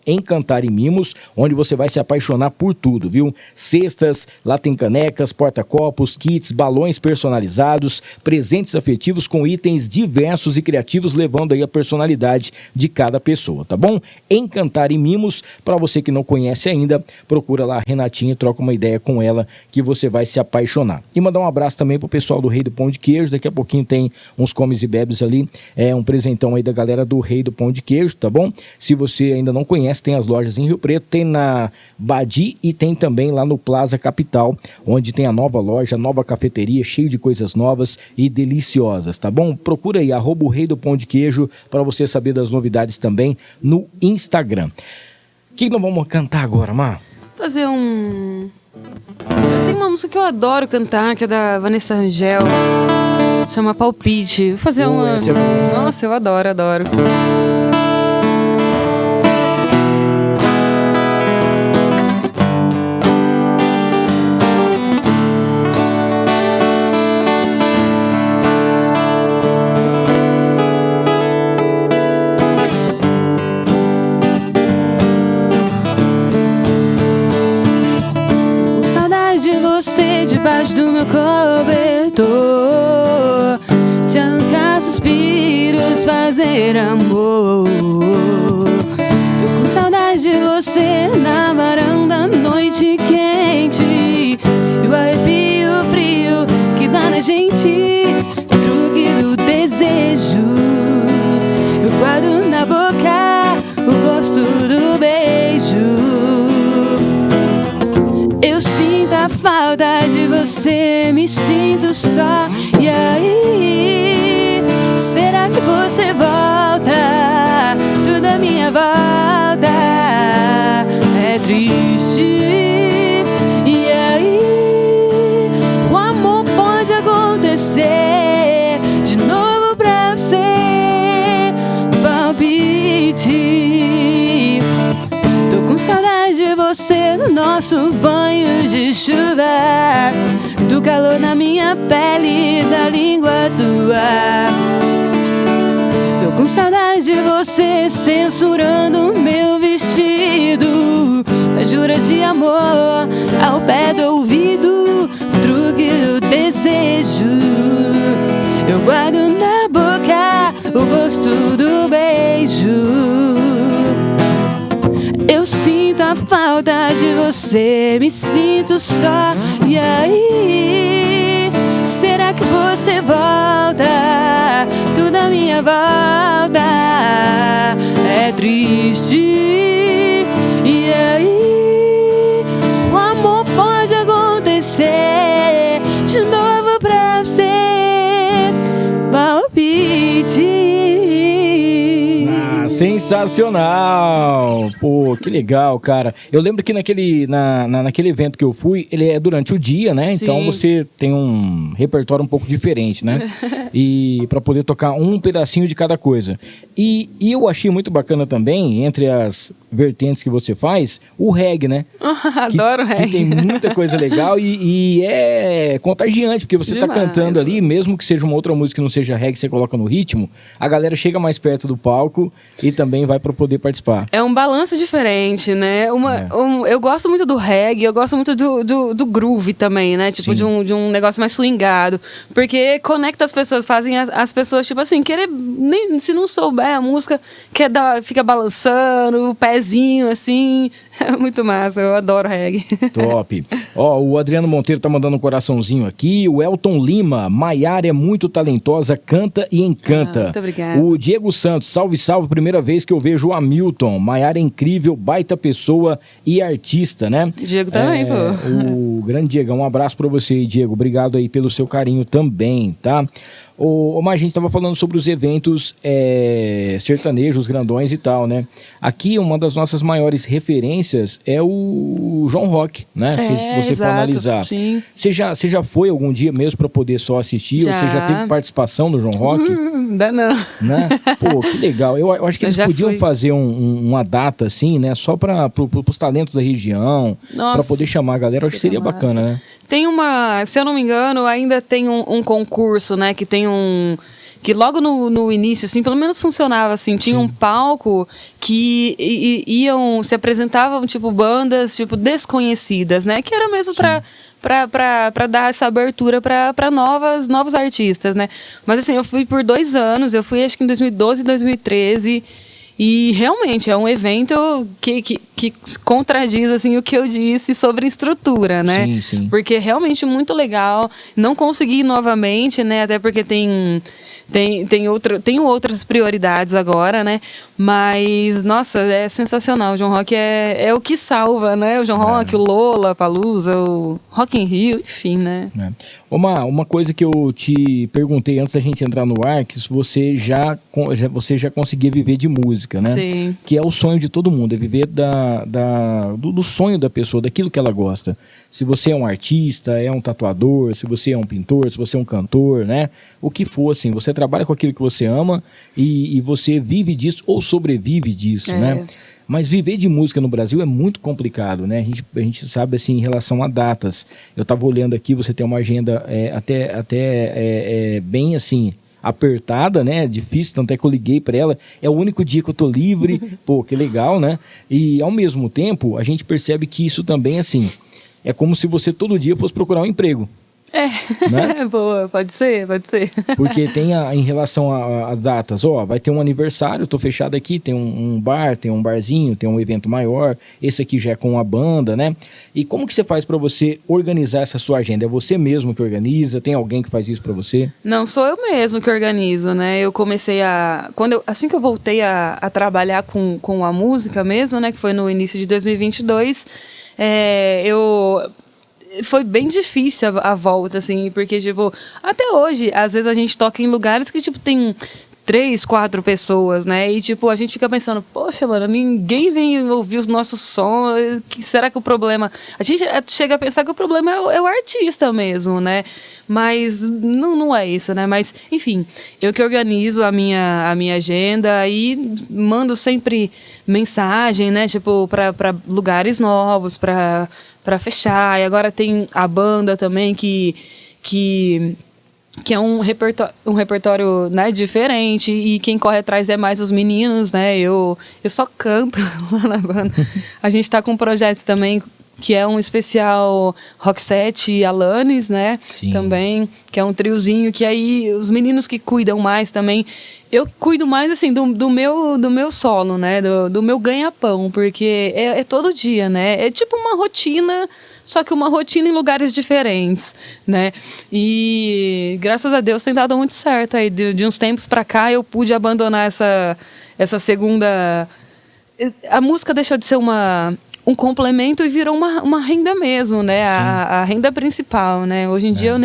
B: @Encantar e Mimos, onde você vai se apaixonar por tudo, viu? Cestas, lá tem canecas, porta-copos, copos, kits, balões personalizados, presentes afetivos com itens diversos e criativos, levando aí a personalidade de cada pessoa, tá bom? Encantar e Mimos, para você que não conhece ainda, procura lá a Renatinha e troca uma ideia com ela que você vai se apaixonar. E mandar um abraço também pro pessoal do Rei do Pão de Queijo, daqui a pouquinho tem uns comes e bebes ali, um presentão aí da galera do Rei do Pão de Queijo, tá bom? Se você ainda não conhece, tem as lojas em Rio Preto, tem na Badi e tem também lá no Plaza Capital, onde tem a nova loja, a nova cafeteria, cheio de coisas novas e deliciosas, tá bom? Procura aí, @o Rei do Pão de Queijo, para você saber das novidades também no Instagram. O que nós vamos cantar agora, Mar?
C: Fazer um... Tem uma música que eu adoro cantar, que é da Vanessa Rangel. Se chama Palpite. Vou fazer uma... Nossa, eu adoro. Debaixo do meu cobertor, te arrancar suspiros, fazer amor. Tô com saudade de você na varanda, noite quente, e o arrepio frio que dá na gente, truque do desejo. Eu guardo na boca o gosto do beijo. Eu sinto a falta de você, me sinto só. E aí, será que você volta? Tudo à minha volta é triste. E aí, o amor pode acontecer de novo pra você. Palpite. Tô com saudade de você no nosso banho de chuva, do calor na minha pele, da língua do ar. Tô com saudade de você censurando meu vestido, as juras de amor ao pé do ouvido, truque do desejo. Eu guardo na boca o gosto do beijo. Eu sinto a falta de você, me sinto só. E aí, será que você volta? Tudo à minha volta é triste. E aí, o amor pode acontecer de novo pra você. Palpite.
B: Sensacional! Pô, que legal, cara. Eu lembro que naquele evento que eu fui, ele é durante o dia, né?
C: Sim.
B: Então você tem um repertório um pouco diferente, né? E para poder tocar um pedacinho de cada coisa. E eu achei muito bacana também, entre as vertentes que você faz, o reggae, né?
C: Adoro reggae.
B: Que tem muita coisa legal e é contagiante, porque você tá cantando ali, mesmo que seja uma outra música que não seja reggae, você coloca no ritmo, a galera chega mais perto do palco e também vai para poder participar.
C: É um balanço diferente, né? Eu gosto muito do reggae, eu gosto muito do groove também, né? Tipo, de um negócio mais swingado. Porque conecta as pessoas, fazem as pessoas, tipo assim, querer, nem, se não souber a música, fica balançando, o pezinho, assim. É muito massa, eu adoro reggae.
B: Top. Ó, o Adriano Monteiro tá mandando um coraçãozinho aqui. O Elton Lima, Maiara é muito talentosa, canta e encanta.
C: Muito obrigada.
B: O Diego Santos, salve, salve, primeira vez que eu vejo o Hamilton. Maiara é incrível, baita pessoa e artista, né?
C: Diego também, pô.
B: O grande Diego, um abraço pra você aí, Diego. Obrigado aí pelo seu carinho também, tá? Mas a gente estava falando sobre os eventos sertanejos, grandões e tal, né? Aqui, uma das nossas maiores referências é o João Rock, né? Se você for analisar.
C: Sim.
B: Você já foi algum dia mesmo para poder só assistir?
C: Já.
B: Ou você já teve participação no João Rock?
C: Ainda não.
B: Né? Pô, que legal. Eu acho que eles podiam fazer uma data assim, né? Só para os talentos da região, para poder chamar a galera. Eu acho que seria bacana, né?
C: Tem se eu não me engano, ainda tem um concurso, né? Que que logo no início, assim, pelo menos funcionava assim, tinha um palco que se apresentavam, tipo, bandas, tipo, desconhecidas, né? Que era mesmo para dar essa abertura para novos artistas, né? Mas assim, eu fui por 2 anos, eu fui acho que em 2012 e 2013, e realmente é um evento que contradiz assim, o que eu disse sobre estrutura, né?
B: Sim, sim.
C: Porque é realmente muito legal. Não consegui ir novamente, né? Até porque tenho outras prioridades agora, né? Mas, nossa, é sensacional. O João Rock é o que salva, né? O João Rock, o Lollapalooza, o Rock in Rio, enfim, né?
B: Uma coisa que eu te perguntei antes da gente entrar no ar, que se você já conseguia viver de música, né?
C: Sim.
B: Que é o sonho de todo mundo, é viver do sonho da pessoa, daquilo que ela gosta. Se você é um artista, é um tatuador, se você é um pintor, se você é um cantor, né? O que for, assim, você trabalha com aquilo que você ama e você vive disso ou sobrevive disso, né? Mas viver de música no Brasil é muito complicado, né? A gente sabe, assim, em relação a datas. Eu estava olhando aqui, você tem uma agenda até bem, assim, apertada, né? Difícil, tanto é que eu liguei para ela. É o único dia que eu tô livre. Pô, que legal, né? E, ao mesmo tempo, a gente percebe que isso também, assim, é como se você todo dia fosse procurar um emprego. Né?
C: Boa, pode ser.
B: Porque tem em relação às datas, vai ter um aniversário, tô fechado aqui, tem um bar, tem um barzinho, tem um evento maior, esse aqui já é com a banda, né? E como que você faz para você organizar essa sua agenda? É você mesmo que organiza? Tem alguém que faz isso para você?
C: Não, sou eu mesmo que organizo, né? Eu comecei assim que eu voltei a trabalhar com a música mesmo, né? Que foi no início de 2022, foi bem difícil a volta, assim, porque, tipo, até hoje, às vezes a gente toca em lugares que, tipo, tem 3, 4 pessoas, né? E, tipo, a gente fica pensando, poxa, mano, ninguém vem ouvir os nossos sons, será que o problema... A gente chega a pensar que o problema é o artista mesmo, né? Mas não é isso, né? Mas, enfim, eu que organizo a minha agenda e mando sempre mensagem, né? Tipo, para lugares novos, para fechar. E agora tem a banda também que é um repertório, né, diferente, e quem corre atrás é mais os meninos, né? Eu só canto lá na banda. A gente tá com projetos também, que é um especial Roxette e Alanis, né?
B: Sim. Também,
C: que é um triozinho, que aí os meninos que cuidam mais também. Eu cuido mais, assim, do meu solo, né? Do meu ganha-pão, porque é todo dia, né? É tipo uma rotina, só que uma rotina em lugares diferentes, né? E graças a Deus tem dado muito certo aí. De uns tempos pra cá eu pude abandonar essa segunda... A música deixou de ser um complemento e virou uma renda mesmo, né? A renda principal, né? Hoje em dia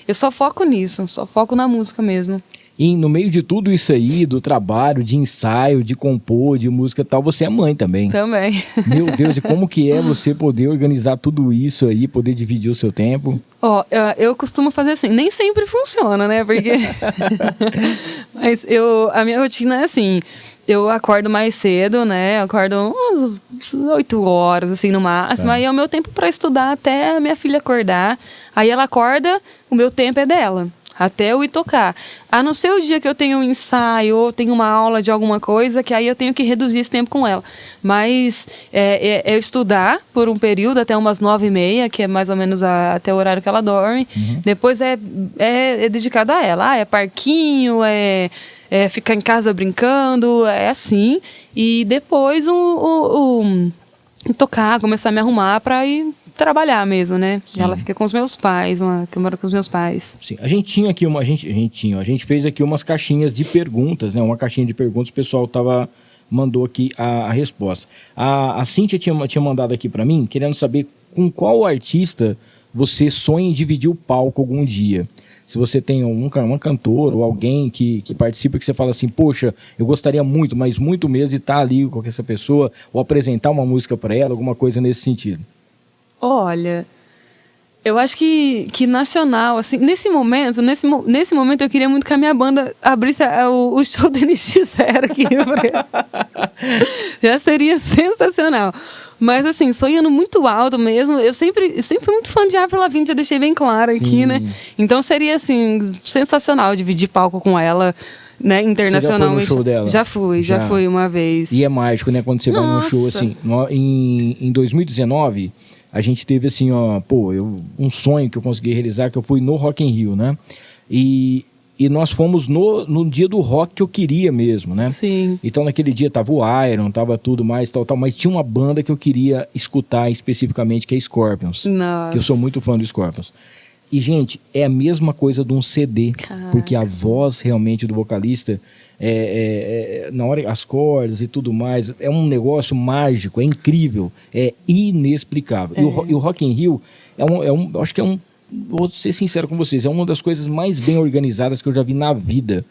C: eu só foco nisso, só foco na música mesmo.
B: E no meio de tudo isso aí, do trabalho, de ensaio, de compor, de música e tal, você é mãe também.
C: Também.
B: Meu Deus, e como que é você poder organizar tudo isso aí, poder dividir o seu tempo?
C: Eu costumo fazer assim, nem sempre funciona, né? Porque... Mas a minha rotina é assim... Eu acordo mais cedo, né? Acordo umas 8 horas, assim, no máximo. Aí é o meu tempo para estudar até a minha filha acordar. Aí ela acorda, o meu tempo é dela, até eu ir tocar. A não ser o dia que eu tenho um ensaio ou tenho uma aula de alguma coisa, que aí eu tenho que reduzir esse tempo com ela. Mas eu estudar por um período, até umas 9h30, que é mais ou menos até o horário que ela dorme. Uhum. Depois é dedicado a ela. É parquinho, ficar em casa brincando, é assim. E depois tocar, começar a me arrumar para ir trabalhar mesmo, né? Sim. Ela fica com os meus pais, que eu moro com os meus pais.
B: Sim, a gente tinha aqui a gente fez aqui umas caixinhas de perguntas, né? Uma caixinha de perguntas, o pessoal mandou aqui a resposta. A Cíntia tinha mandado aqui para mim, querendo saber com qual artista você sonha em dividir o palco algum dia. Se você tem uma cantora ou alguém que participa, que você fala assim, poxa, eu gostaria muito, mas muito mesmo de estar ali com essa pessoa, ou apresentar uma música para ela, alguma coisa nesse sentido.
C: Olha, eu acho que nacional, assim, nesse momento eu queria muito que a minha banda abrisse o show do NX Zero aqui. Já seria sensacional. Mas assim, sonhando muito alto mesmo. Eu sempre fui muito fã de Avril Lavigne, já deixei bem claro aqui, né? Então seria assim, sensacional dividir palco com ela, né, internacionalmente.
B: Você já foi no show dela?
C: Já fui uma vez.
B: E é mágico, né, quando você vai num show assim. Em 2019, a gente teve assim, ó, um sonho que eu consegui realizar, que eu fui no Rock in Rio, né? E nós fomos no dia do rock que eu queria mesmo, né?
C: Sim.
B: Então naquele dia tava o Iron, tava tudo mais, tal, mas tinha uma banda que eu queria escutar especificamente, que é Scorpions.
C: Nossa.
B: Que eu sou muito fã do Scorpions. E, gente, é a mesma coisa de um CD.
C: Caraca.
B: Porque a voz realmente do vocalista, na hora, as cordas e tudo mais, é um negócio mágico, é incrível, é inexplicável. E o Rock in Rio acho que vou ser sincero com vocês, é uma das coisas mais bem organizadas que eu já vi na vida.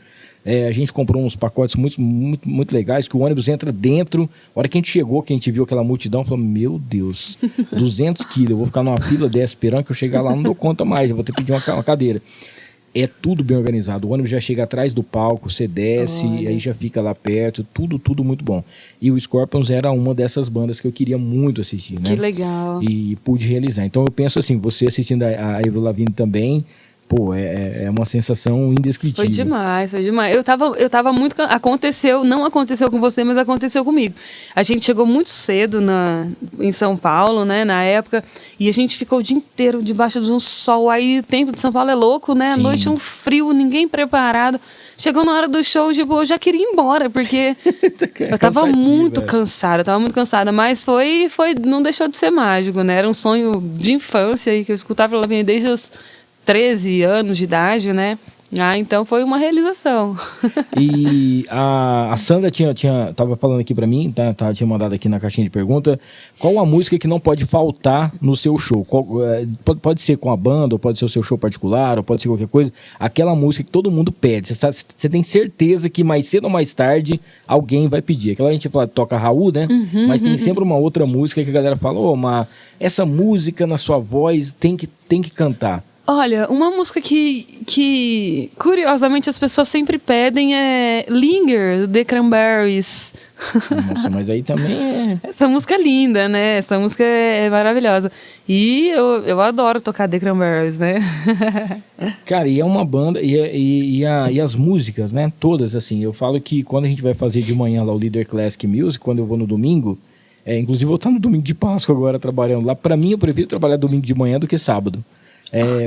B: A gente comprou uns pacotes muito, muito, muito legais, que o ônibus entra dentro. A hora que a gente chegou, que a gente viu aquela multidão, falou, meu Deus, 200 quilos, eu vou ficar numa fila dessa esperando que eu chegar lá, não dou conta mais, eu vou ter que pedir uma cadeira. É tudo bem organizado, o ônibus já chega atrás do palco, você desce, aí já fica lá perto, tudo muito bom. E o Scorpions era uma dessas bandas que eu queria muito assistir, né?
C: Que legal.
B: E pude realizar. Então eu penso assim, você assistindo a Avril Lavigne também, é uma sensação indescritível.
C: Foi demais. Eu tava muito... Não aconteceu com você, mas aconteceu comigo. A gente chegou muito cedo em São Paulo, né, na época, e a gente ficou o dia inteiro debaixo de um sol. Aí o tempo de São Paulo é louco, né? À noite um frio, ninguém preparado. Chegou na hora do show, tipo, eu já queria ir embora, porque eu tava muito cansada, mas não deixou de ser mágico, né? Era um sonho de infância aí, que eu escutava ela desde os 13 anos de idade, né? Então foi uma realização.
B: E a Sandra tava falando aqui pra mim, tinha mandado aqui na caixinha de pergunta, qual a música que não pode faltar no seu show? Pode ser com a banda, ou pode ser o seu show particular, ou pode ser qualquer coisa. Aquela música que todo mundo pede. Você tem certeza que mais cedo ou mais tarde alguém vai pedir. Aquela a gente fala, toca Raul, né? Mas tem sempre uma outra música que a galera fala, mas essa música na sua voz tem que cantar.
C: Olha, uma música que curiosamente as pessoas sempre pedem é Linger, The Cranberries.
B: Nossa, mas aí também é...
C: Essa música é linda, né? Essa música é maravilhosa. E eu adoro tocar The Cranberries, né?
B: Cara, e é uma banda, e as músicas, né? Todas, assim. Eu falo que quando a gente vai fazer de manhã lá o Leader Classic Music, quando eu vou no domingo, inclusive eu vou estar no domingo de Páscoa agora trabalhando lá. Pra mim, eu prefiro trabalhar domingo de manhã do que sábado.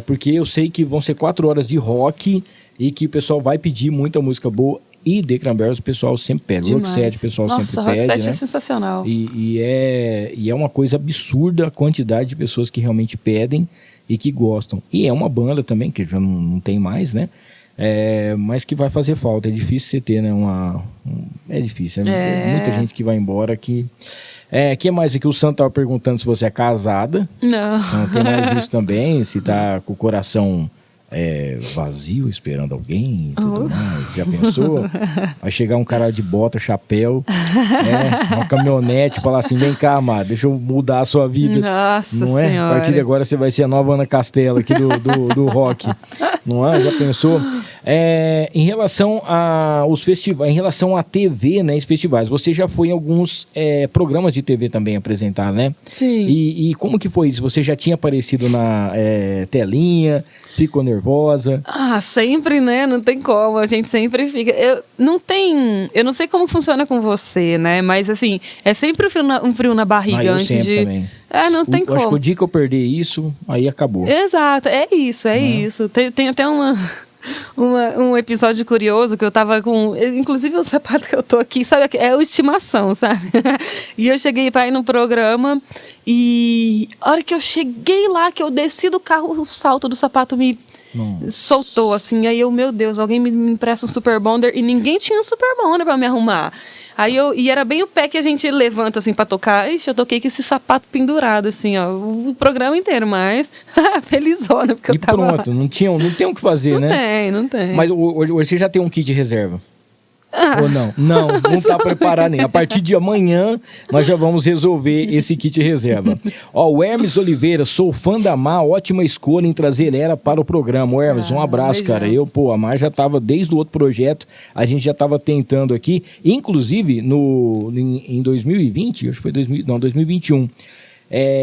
B: Porque eu sei que vão ser 4 horas de rock e que o pessoal vai pedir muita música boa. E The Cranberries o pessoal sempre pede. O Roxette o pessoal sempre pede. Nossa, o Roxette
C: é sensacional.
B: E é uma coisa absurda a quantidade de pessoas que realmente pedem e que gostam. E é uma banda também, que já não tem mais, né? Mas que vai fazer falta. É difícil você ter, né? É difícil. Muita gente que vai embora que... que mais aqui? O Santo estava perguntando se você é casada.
C: Não.
B: Então, tem mais isso também. Se tá com o coração vazio, esperando alguém e tudo mais. Já pensou? Vai chegar um cara de bota, chapéu, uma caminhonete, falar assim, vem cá, amado, deixa eu mudar a sua vida.
C: Nossa
B: não é?
C: Senhora.
B: A partir de agora você vai ser a nova Ana Castela aqui do rock. Não é? Já pensou? Em relação aos festivais, em relação à TV, né, os festivais, você já foi em alguns programas de TV também apresentar, né?
C: Sim.
B: E como que foi isso? Você já tinha aparecido na telinha? Ficou nervosa?
C: Sempre, né? Não tem como, a gente sempre fica... Eu não sei como funciona com você, né? Mas, assim, é sempre um frio na barriga
B: eu
C: antes
B: sempre
C: de...
B: também.
C: Não tem como.
B: Acho que o dia que eu perder isso, aí acabou.
C: Exato, é isso. Tem até um episódio curioso que eu tava com... Inclusive o sapato que eu tô aqui, sabe? É o estimação, sabe? E eu cheguei pra ir no programa e a hora que eu cheguei lá, que eu desci do carro, o salto do sapato me soltou, assim. Aí meu Deus, alguém me empresta um Super Bonder e ninguém tinha um Super Bonder pra me arrumar. E era bem o pé que a gente levanta, assim, pra tocar. Ixi, eu toquei com esse sapato pendurado, assim, ó, o programa inteiro, mas felizona, porque eu tava
B: pronto,
C: lá.
B: não tem o que fazer, né?
C: Não tem.
B: Mas hoje você já tem um kit de reserva? Ou não? Não tá preparado nem. A partir de amanhã, nós já vamos resolver esse kit reserva. Ó, o Hermes Oliveira, sou fã da Mar, ótima escolha em trazer ela para o programa. O Hermes, um abraço,
C: beijão.
B: cara. A Mar já tava desde o outro projeto, a gente já tava tentando aqui, inclusive em 2020, acho que foi 2021.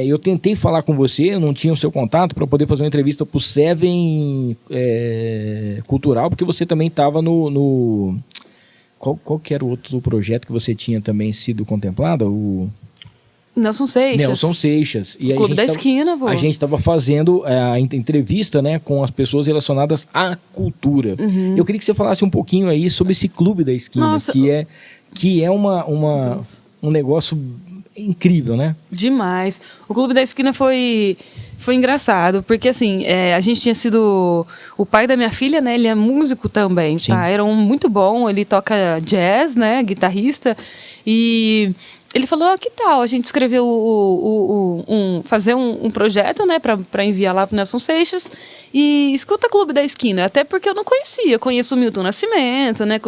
B: Eu tentei falar com você, eu não tinha o seu contato para poder fazer uma entrevista pro Seven Cultural, porque você também estava no qual que era o outro projeto que você tinha também sido contemplado? O
C: Nelson Seixas.
B: E aí
C: Clube da Esquina, pô.
B: A gente estava fazendo a entrevista, né, com as pessoas relacionadas à cultura.
C: Uhum.
B: Eu queria que você falasse um pouquinho aí sobre esse Clube da Esquina,
C: Nossa.
B: que é um negócio incrível, né?
C: Demais. O Clube da Esquina foi engraçado, porque assim, a gente tinha sido... O pai da minha filha, né, ele é músico também,
B: Sim.
C: tá? Era muito bom, ele toca jazz, né, guitarrista, e... Ele falou, que tal a gente escrever fazer um projeto, né, para enviar lá pro Nelson Seixas e escuta Clube da Esquina, até porque eu não conhecia, eu conheço o Milton Nascimento, né,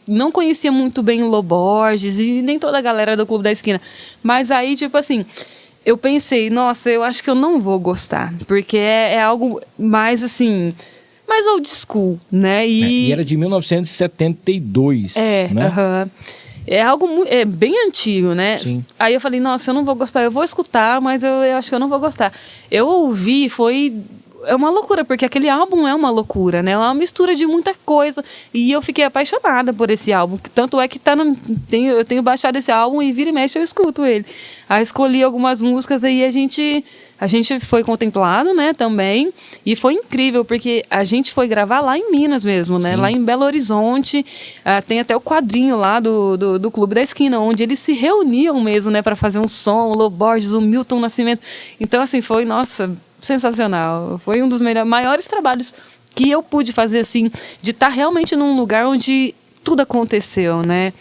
C: não conhecia muito bem o Lô Borges e nem toda a galera do Clube da Esquina, mas aí, tipo assim, eu pensei, nossa, eu acho que eu não vou gostar, porque é algo mais assim... mais old school, né,
B: E era de 1972, né?
C: Aham. É algo bem antigo, né?
B: Sim.
C: Aí eu falei, nossa, eu não vou gostar. Eu vou escutar, mas eu acho que eu não vou gostar. Eu ouvi, é uma loucura, porque aquele álbum é uma loucura, né? É uma mistura de muita coisa. E eu fiquei apaixonada por esse álbum. Tanto é que eu tenho baixado esse álbum e vira e mexe eu escuto ele. Aí escolhi algumas músicas aí a gente foi contemplado, né, também. E foi incrível, porque a gente foi gravar lá em Minas mesmo, né?
B: Sim.
C: Lá em Belo Horizonte. Tem até o quadrinho lá do Clube da Esquina, onde eles se reuniam mesmo, né, para fazer um som. O Lô Borges, o Milton Nascimento. Então, assim, foi, nossa, sensacional. Foi um dos maiores trabalhos que eu pude fazer, assim, de estar realmente num lugar onde tudo aconteceu, né?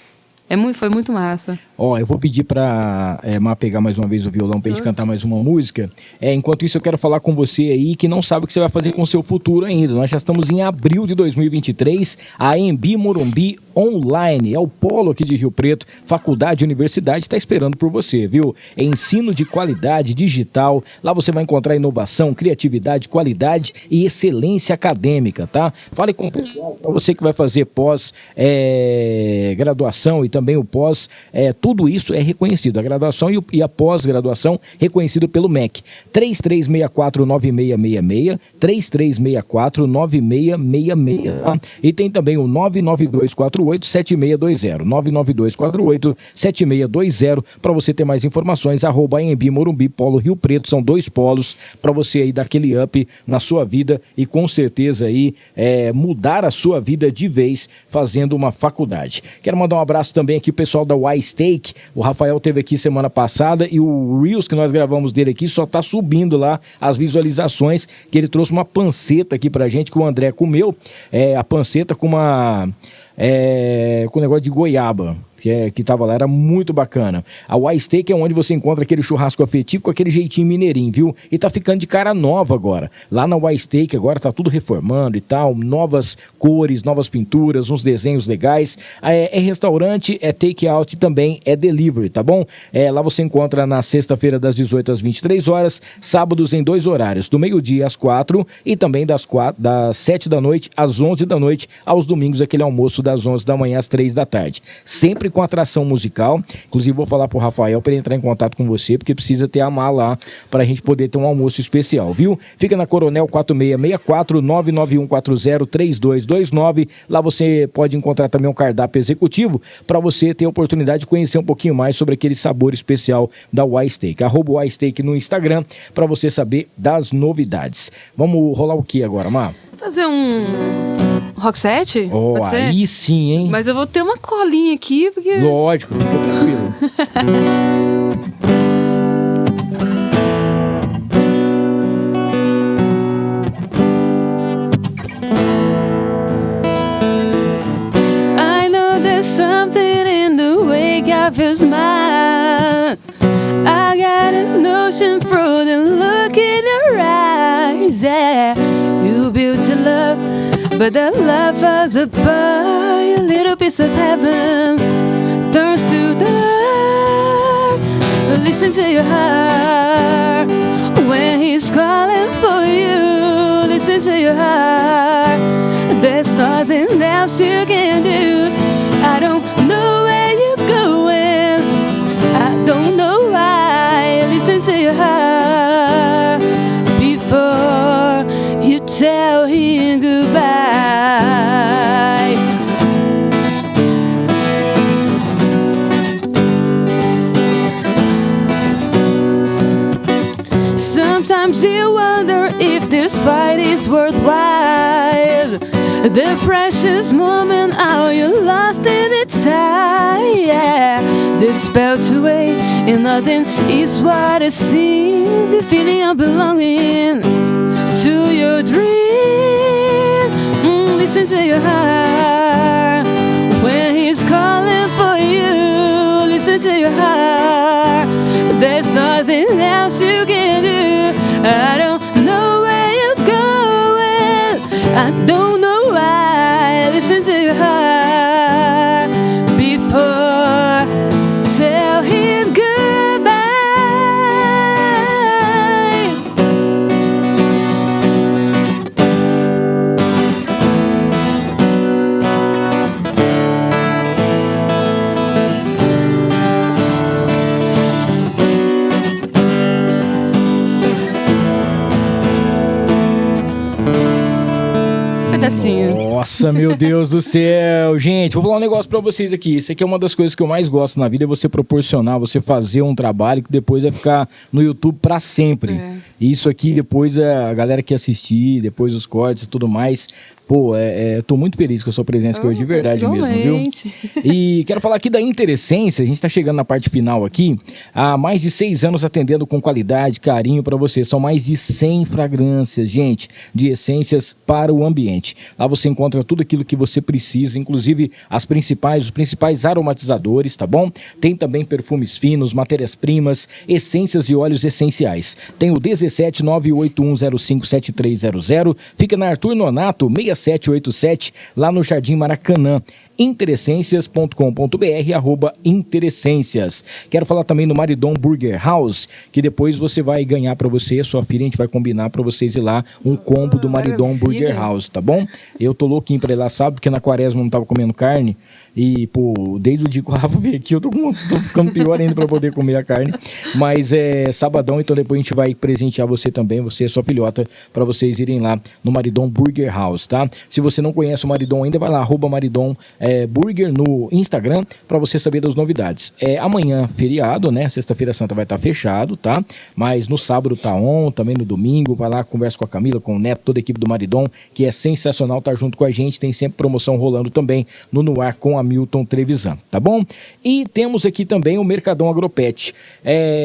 C: Foi muito massa.
B: Eu vou pedir para pegar mais uma vez o violão para a gente cantar mais uma música. Enquanto isso, eu quero falar com você aí que não sabe o que você vai fazer com o seu futuro ainda. Nós já estamos em abril de 2023. A AMB Morumbi Online é o polo aqui de Rio Preto. Faculdade e universidade está esperando por você, viu? É ensino de qualidade digital. Lá você vai encontrar inovação, criatividade, qualidade e excelência acadêmica, tá? Fale com o pessoal, para você que vai fazer pós-graduação e também o pós, tudo isso é reconhecido. A graduação e a pós-graduação reconhecido pelo MEC. 3364-9666, 3364-9666, tá? E tem também o 99248-7620, 99248-7620, para você ter mais informações, @AMB Morumbi, Polo Rio Preto, são 2 polos para você aí dar aquele up na sua vida e com certeza aí mudar a sua vida de vez fazendo uma faculdade. Quero mandar um abraço também aqui o pessoal da Y-Steak. O Rafael teve aqui semana passada e o Reels que nós gravamos dele aqui só tá subindo lá as visualizações, que ele trouxe uma panceta aqui pra gente que o André comeu, a panceta com com um negócio de goiaba. Que tava lá, era muito bacana. A Y-Steak é onde você encontra aquele churrasco afetivo com aquele jeitinho mineirinho, viu? E tá ficando de cara nova agora. Lá na Y-Steak agora tá tudo reformando e tal, novas cores, novas pinturas, uns desenhos legais. É restaurante, é take out e também é delivery, tá bom? Lá você encontra na sexta-feira das 18 às 23 horas, sábados em 2 horários, do meio-dia às 4 e também das 7 da noite às 11 da noite, aos domingos aquele almoço das 11 da manhã às 3 da tarde. Sempre com atração musical. Inclusive vou falar pro Rafael para ele entrar em contato com você, porque precisa ter a Mar lá pra gente poder ter um almoço especial, viu? Fica na Coronel 4664 991403229. Lá você pode encontrar também um cardápio executivo para você ter a oportunidade de conhecer um pouquinho mais sobre aquele sabor especial da Y-Steak. @Y-Steak no Instagram para você saber das novidades. Vamos rolar o que agora, Mar?
C: Fazer um rock set? Pode ser?
B: Aí sim, hein?
C: Mas eu vou ter uma colinha aqui, porque...
B: Lógico, fica tranquilo.
C: I know there's something in the wake of your smile. I got a notion through the look in your eyes, yeah. You built your love, but the love was a little piece of heaven. listen to your heart when he's calling for you. Listen to your heart. There's nothing else you can do. I don't know where you're going. I don't know why. Listen to your heart before you tell him goodbye. Sometimes you wonder if this fight is worthwhile. The precious moment, how you lost in its time. Yeah, dispelled away, and nothing is what it seems. The feeling of belonging to your dream. Listen to your heart when he's calling for you. Listen to your heart. There's nothing else you can do. I don't know where you're going. I don't know why. Listen to your heart before tell him goodbye. Pedacinho.
B: Nossa, meu Deus do céu. Gente, vou falar um negócio pra vocês aqui. Isso aqui é uma das coisas que eu mais gosto na vida, é você proporcionar, você fazer um trabalho que depois vai ficar no YouTube pra sempre. E isso aqui depois a galera que assistir, depois os cortes e tudo mais. Pô, tô muito feliz com a sua presença aqui hoje, de verdade mesmo, viu? E quero falar aqui da Interessência, a gente tá chegando na parte final aqui, há mais de 6 anos atendendo com qualidade, carinho pra você. São mais de 100 fragrâncias, gente, de essências para o ambiente. Lá você encontra tudo aquilo que você precisa, inclusive os principais aromatizadores, tá bom? Tem também perfumes finos, matérias-primas, essências e óleos essenciais. Tem o 17981057300, fica na Arthur Nonato, 6787, lá no Jardim Maracanã. Interessências.com.br, @Interessências. Quero falar também do Maridon Burger House, que depois você vai ganhar pra você, a sua filha, a gente vai combinar pra vocês ir lá, um combo do Maridon Burger House, tá bom? Eu tô louquinho pra ir lá, sabe? Porque na quaresma eu não tava comendo carne. E, pô, desde o dia que o Rafa veio aqui, eu tô ficando pior ainda pra poder comer a carne. Mas é sabadão, então depois a gente vai presentear você também, você e sua filhota, pra vocês irem lá no Maridon Burger House, tá? Se você não conhece o Maridon ainda, vai lá, @Maridon Burger no Instagram, pra você saber das novidades. Amanhã, feriado, né? Sexta-feira Santa vai estar fechado, tá? Mas no sábado tá on, também no domingo, vai lá, conversa com a Camila, com o Neto, toda a equipe do Maridon, que é sensacional, tá junto com a gente, tem sempre promoção rolando também no ar com a Milton Trevisan, tá bom? E temos aqui também o Mercadão Agropet.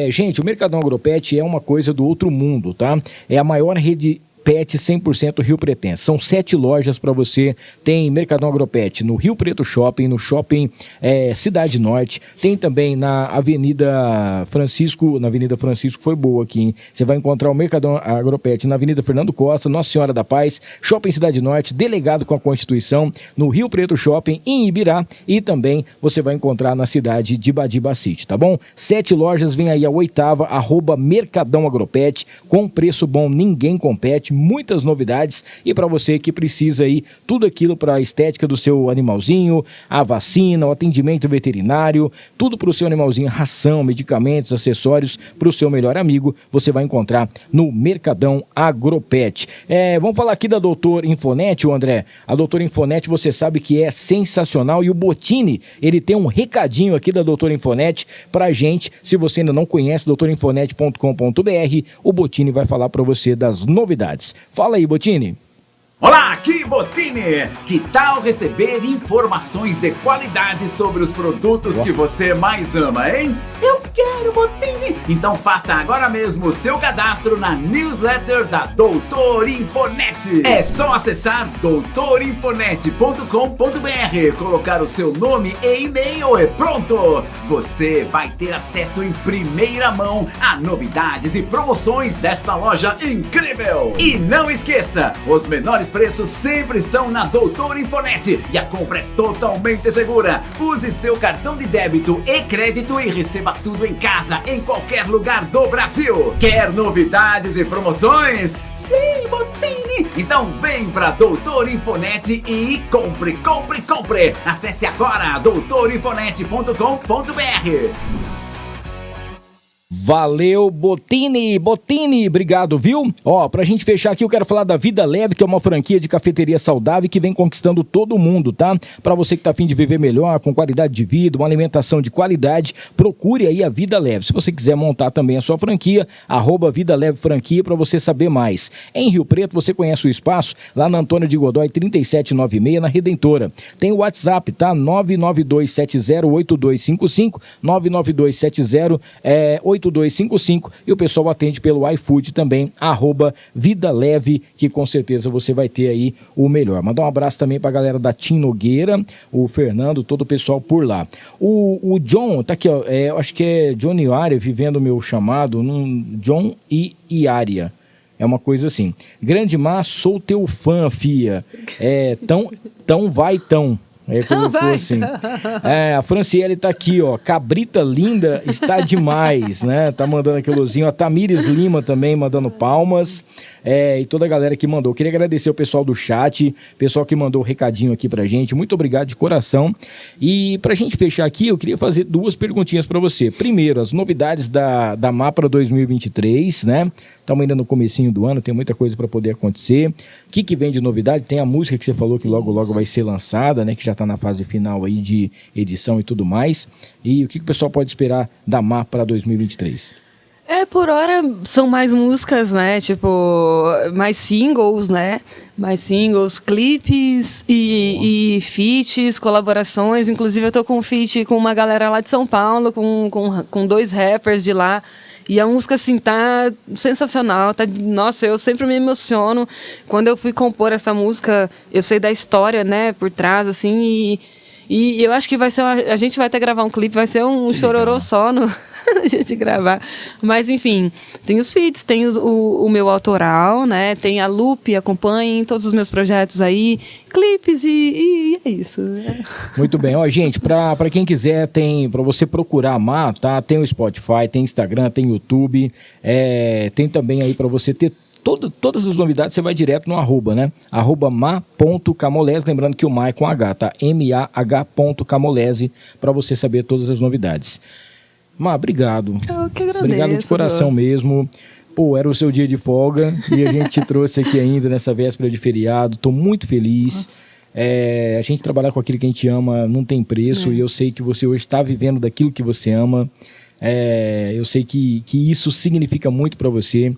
B: Gente, o Mercadão Agropet é uma coisa do outro mundo, tá? É a maior rede Pet 100% Rio Pretense. São 7 lojas para você. Tem Mercadão Agropet no Rio Preto Shopping, no Shopping Cidade Norte. Tem também na Avenida Francisco, foi boa aqui, hein? Você vai encontrar o Mercadão Agropet na Avenida Fernando Costa, Nossa Senhora da Paz, Shopping Cidade Norte, Delegado com a Constituição, no Rio Preto Shopping, em Ibirá, e também você vai encontrar na cidade de Badiba City, tá bom? 7 lojas, vem aí a 8ª, @Mercadão Agropet, com preço bom, ninguém compete, muitas novidades, e para você que precisa aí tudo aquilo para a estética do seu animalzinho, a vacina, o atendimento veterinário, tudo para o seu animalzinho, ração, medicamentos, acessórios para o seu melhor amigo, você vai encontrar no Mercadão Agropet. Vamos falar aqui da Doutor Infonet, André. A Doutor Infonet, você sabe que é sensacional, e o Bottini, ele tem um recadinho aqui da Doutor Infonet pra gente. Se você ainda não conhece, doutorinfonet.com.br, o Bottini vai falar para você das novidades. Fala aí, Bottini.
E: Olá, aqui Bottini! Que tal receber informações de qualidade sobre os produtos que você mais ama, hein? Eu quero, Bottini! Então faça agora mesmo o seu cadastro na newsletter da Doutor Infonet. É só acessar doutorinfonet.com.br, colocar o seu nome e e-mail e pronto! Você vai ter acesso em primeira mão a novidades e promoções desta loja incrível! E não esqueça, os menores preços sempre estão na Doutor Infonet e a compra é totalmente segura. Use seu cartão de débito e crédito e receba tudo em casa, em qualquer lugar do Brasil. Quer novidades e promoções? Sim, Botini! Então vem pra Doutor Infonet e compre, compre, compre! Acesse agora doutorinfonet.com.br.
B: Valeu, Botini, obrigado, viu? Ó, pra gente fechar aqui, eu quero falar da Vida Leve, que é uma franquia de cafeteria saudável que vem conquistando todo mundo, tá? Pra você que tá a fim de viver melhor, com qualidade de vida, uma alimentação de qualidade, procure aí a Vida Leve. Se você quiser montar também a sua franquia, @Vida Leve Franquia pra você saber mais. Em Rio Preto, você conhece o espaço, lá na Antônio de Godoy, 3796, na Redentora. Tem o WhatsApp, tá? 992708255, 992708255, e o pessoal atende pelo iFood também, @Vida Leve, que com certeza você vai ter aí o melhor. Mandar um abraço também pra galera da Tim Nogueira, o Fernando, todo o pessoal por lá. O John, tá aqui, ó, eu acho que é Johnny Aria, vivendo o meu chamado, John e Iaria. É uma coisa assim. Grande Mar, sou teu fã, fia. Tão vai tão. Colocou assim. A Franciele tá aqui, ó. Cabrita linda, está demais, né? Tá mandando aquele luzinho. A Tamires Lima também mandando palmas. E toda a galera que mandou. Queria agradecer o pessoal do chat, pessoal que mandou o recadinho aqui pra gente. Muito obrigado de coração. E pra gente fechar aqui, eu queria fazer duas perguntinhas pra você. Primeiro, as novidades da MAPRA 2023, né? Estamos ainda no comecinho do ano, tem muita coisa para poder acontecer. O que vem de novidade? Tem a música que você falou que logo vai ser lançada, né? Que já está na fase final aí de edição e tudo mais. E o que o pessoal pode esperar da MAPRA 2023?
C: Por hora são mais músicas, né? Tipo, mais singles, né? Mais singles, clipes e feats, colaborações. Inclusive eu tô com um feat com uma galera lá de São Paulo, com 2 rappers de lá. E a música, assim, tá sensacional. Nossa, eu sempre me emociono. Quando eu fui compor essa música, eu sei da história, né, por trás, assim, e eu acho que vai ser... A gente vai até gravar um clipe, vai ser um chororô só a gente gravar. Mas, enfim, tem os feats, tem o meu autoral, né, tem a Lupe, acompanhem todos os meus projetos aí, clipes e é isso.
B: Muito bem, ó, gente, pra quem quiser, tem pra você procurar a Má, tá? Tem o Spotify, tem Instagram, tem YouTube, tem também aí pra você ter todas as novidades, você vai direto no @, né? @ma.camolese, lembrando que o Ma é com H, tá? MAH.camolese, pra você saber todas as novidades. Má, obrigado.
C: Eu que agradeço.
B: Obrigado de coração mesmo. Pô, era o seu dia de folga e a gente te trouxe aqui ainda nessa véspera de feriado. Tô muito feliz. A gente trabalhar com aquilo que a gente ama não tem preço e eu sei que você hoje está vivendo daquilo que você ama. Eu sei que isso significa muito para você.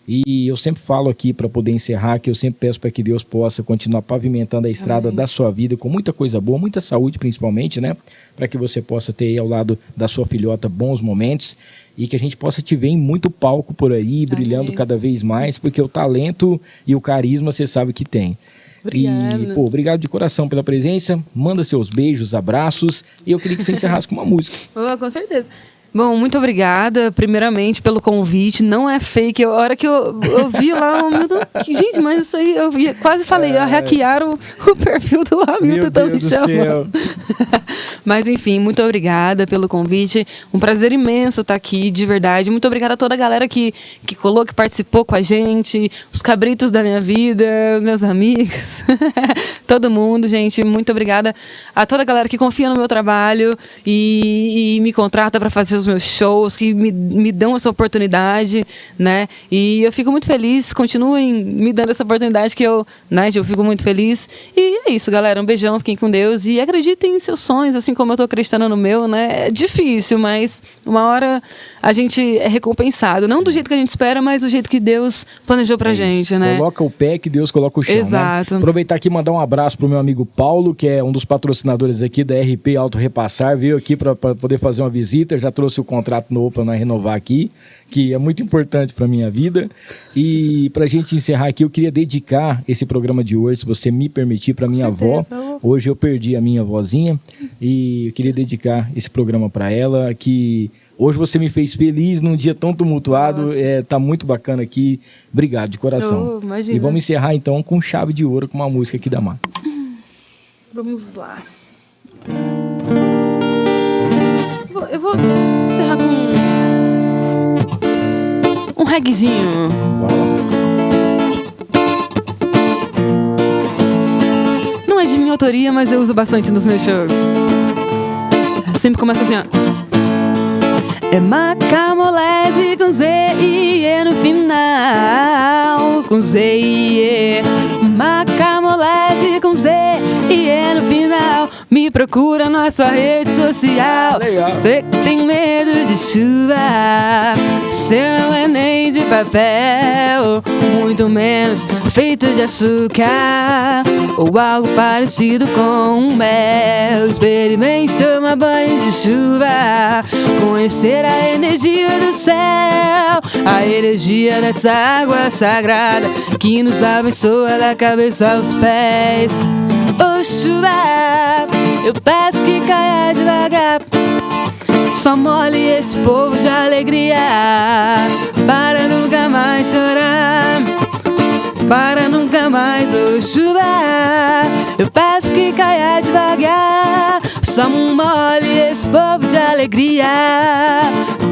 B: E eu sempre falo aqui, para poder encerrar, que eu sempre peço para que Deus possa continuar pavimentando a estrada da sua vida com muita coisa boa, muita saúde principalmente, né? Para que você possa ter aí ao lado da sua filhota bons momentos e que a gente possa te ver em muito palco por aí, brilhando cada vez mais, porque o talento e o carisma você sabe que tem.
C: Obrigada.
B: E, obrigado de coração pela presença, manda seus beijos, abraços, e eu queria que você encerrasse com uma música.
C: Com certeza. Bom, muito obrigada, primeiramente, pelo convite. Não é fake. A hora que eu vi lá, gente, mas isso aí, quase falei, hackearam o perfil do Hamilton, estão me chamando. Mas, enfim, muito obrigada pelo convite. Um prazer imenso estar aqui, de verdade. Muito obrigada a toda a galera que colou, que participou com a gente, os cabritos da minha vida, meus amigos, todo mundo, gente. Muito obrigada a toda a galera que confia no meu trabalho e me contrata para fazer os meus shows, que me dão essa oportunidade, né? E eu fico muito feliz, continuem me dando essa oportunidade que eu fico muito feliz. E é isso, galera, um beijão, fiquem com Deus e acreditem em seus sonhos, assim como eu tô acreditando no meu, né? É difícil, mas uma hora a gente é recompensado, não do jeito que a gente espera, mas do jeito que Deus planejou pra gente, né?
B: Coloca o pé que Deus coloca o chão,
C: exato,
B: né? Aproveitar aqui e mandar um abraço pro meu amigo Paulo, que é um dos patrocinadores aqui da RP Auto Repassar, veio aqui para poder fazer uma visita, já trouxe o contrato novo para nós renovar aqui, que é muito importante para minha vida. E para a gente encerrar aqui, eu queria dedicar esse programa de hoje, se você me permitir, para minha avó. Hoje eu perdi a minha vozinha e eu queria dedicar esse programa para ela, que Hoje você me fez feliz num dia tão tumultuado. Tá muito bacana aqui. Obrigado, de coração.
C: Oh, imagina.
B: E vamos encerrar então com chave de ouro, com uma música aqui da Má.
C: Vamos lá. Eu vou encerrar com um reguezinho.
B: Bora lá.
C: Não é de minha autoria, mas eu uso bastante nos meus shows. Sempre começa assim, ó. É Macamolese com Z e E no final. Com Z e E. Macamolese com Z e E no final. Me procura na sua rede social.
B: Legal.
C: Você que tem medo de chuva. Você não é nem de papel, muito menos feito de açúcar ou algo parecido com mel. Experimente tomar banho de chuva, conhecer a energia do céu, a energia dessa água sagrada que nos abençoa da cabeça aos pés. Oh chuva, eu peço que caia devagar, só molhe esse povo de alegria, para nunca mais chorar, para nunca mais, oh chuva, eu peço que caia devagar, só molhe esse povo de alegria,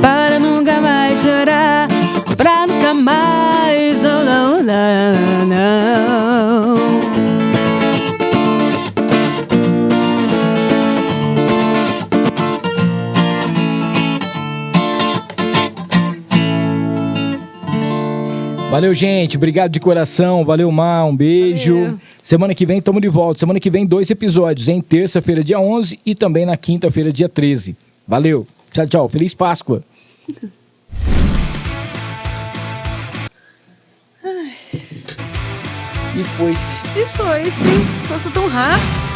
C: para nunca mais chorar, para nunca mais, não, não, não, não.
B: Valeu, gente. Obrigado de coração. Valeu, Má. Um beijo.
C: Valeu.
B: Semana que vem estamos de volta. Semana que vem 2 episódios. Em terça-feira, dia 11 e também na quinta-feira, dia 13. Valeu. Tchau, tchau. Feliz Páscoa.
C: E foi, sim. Nossa, tão rápido.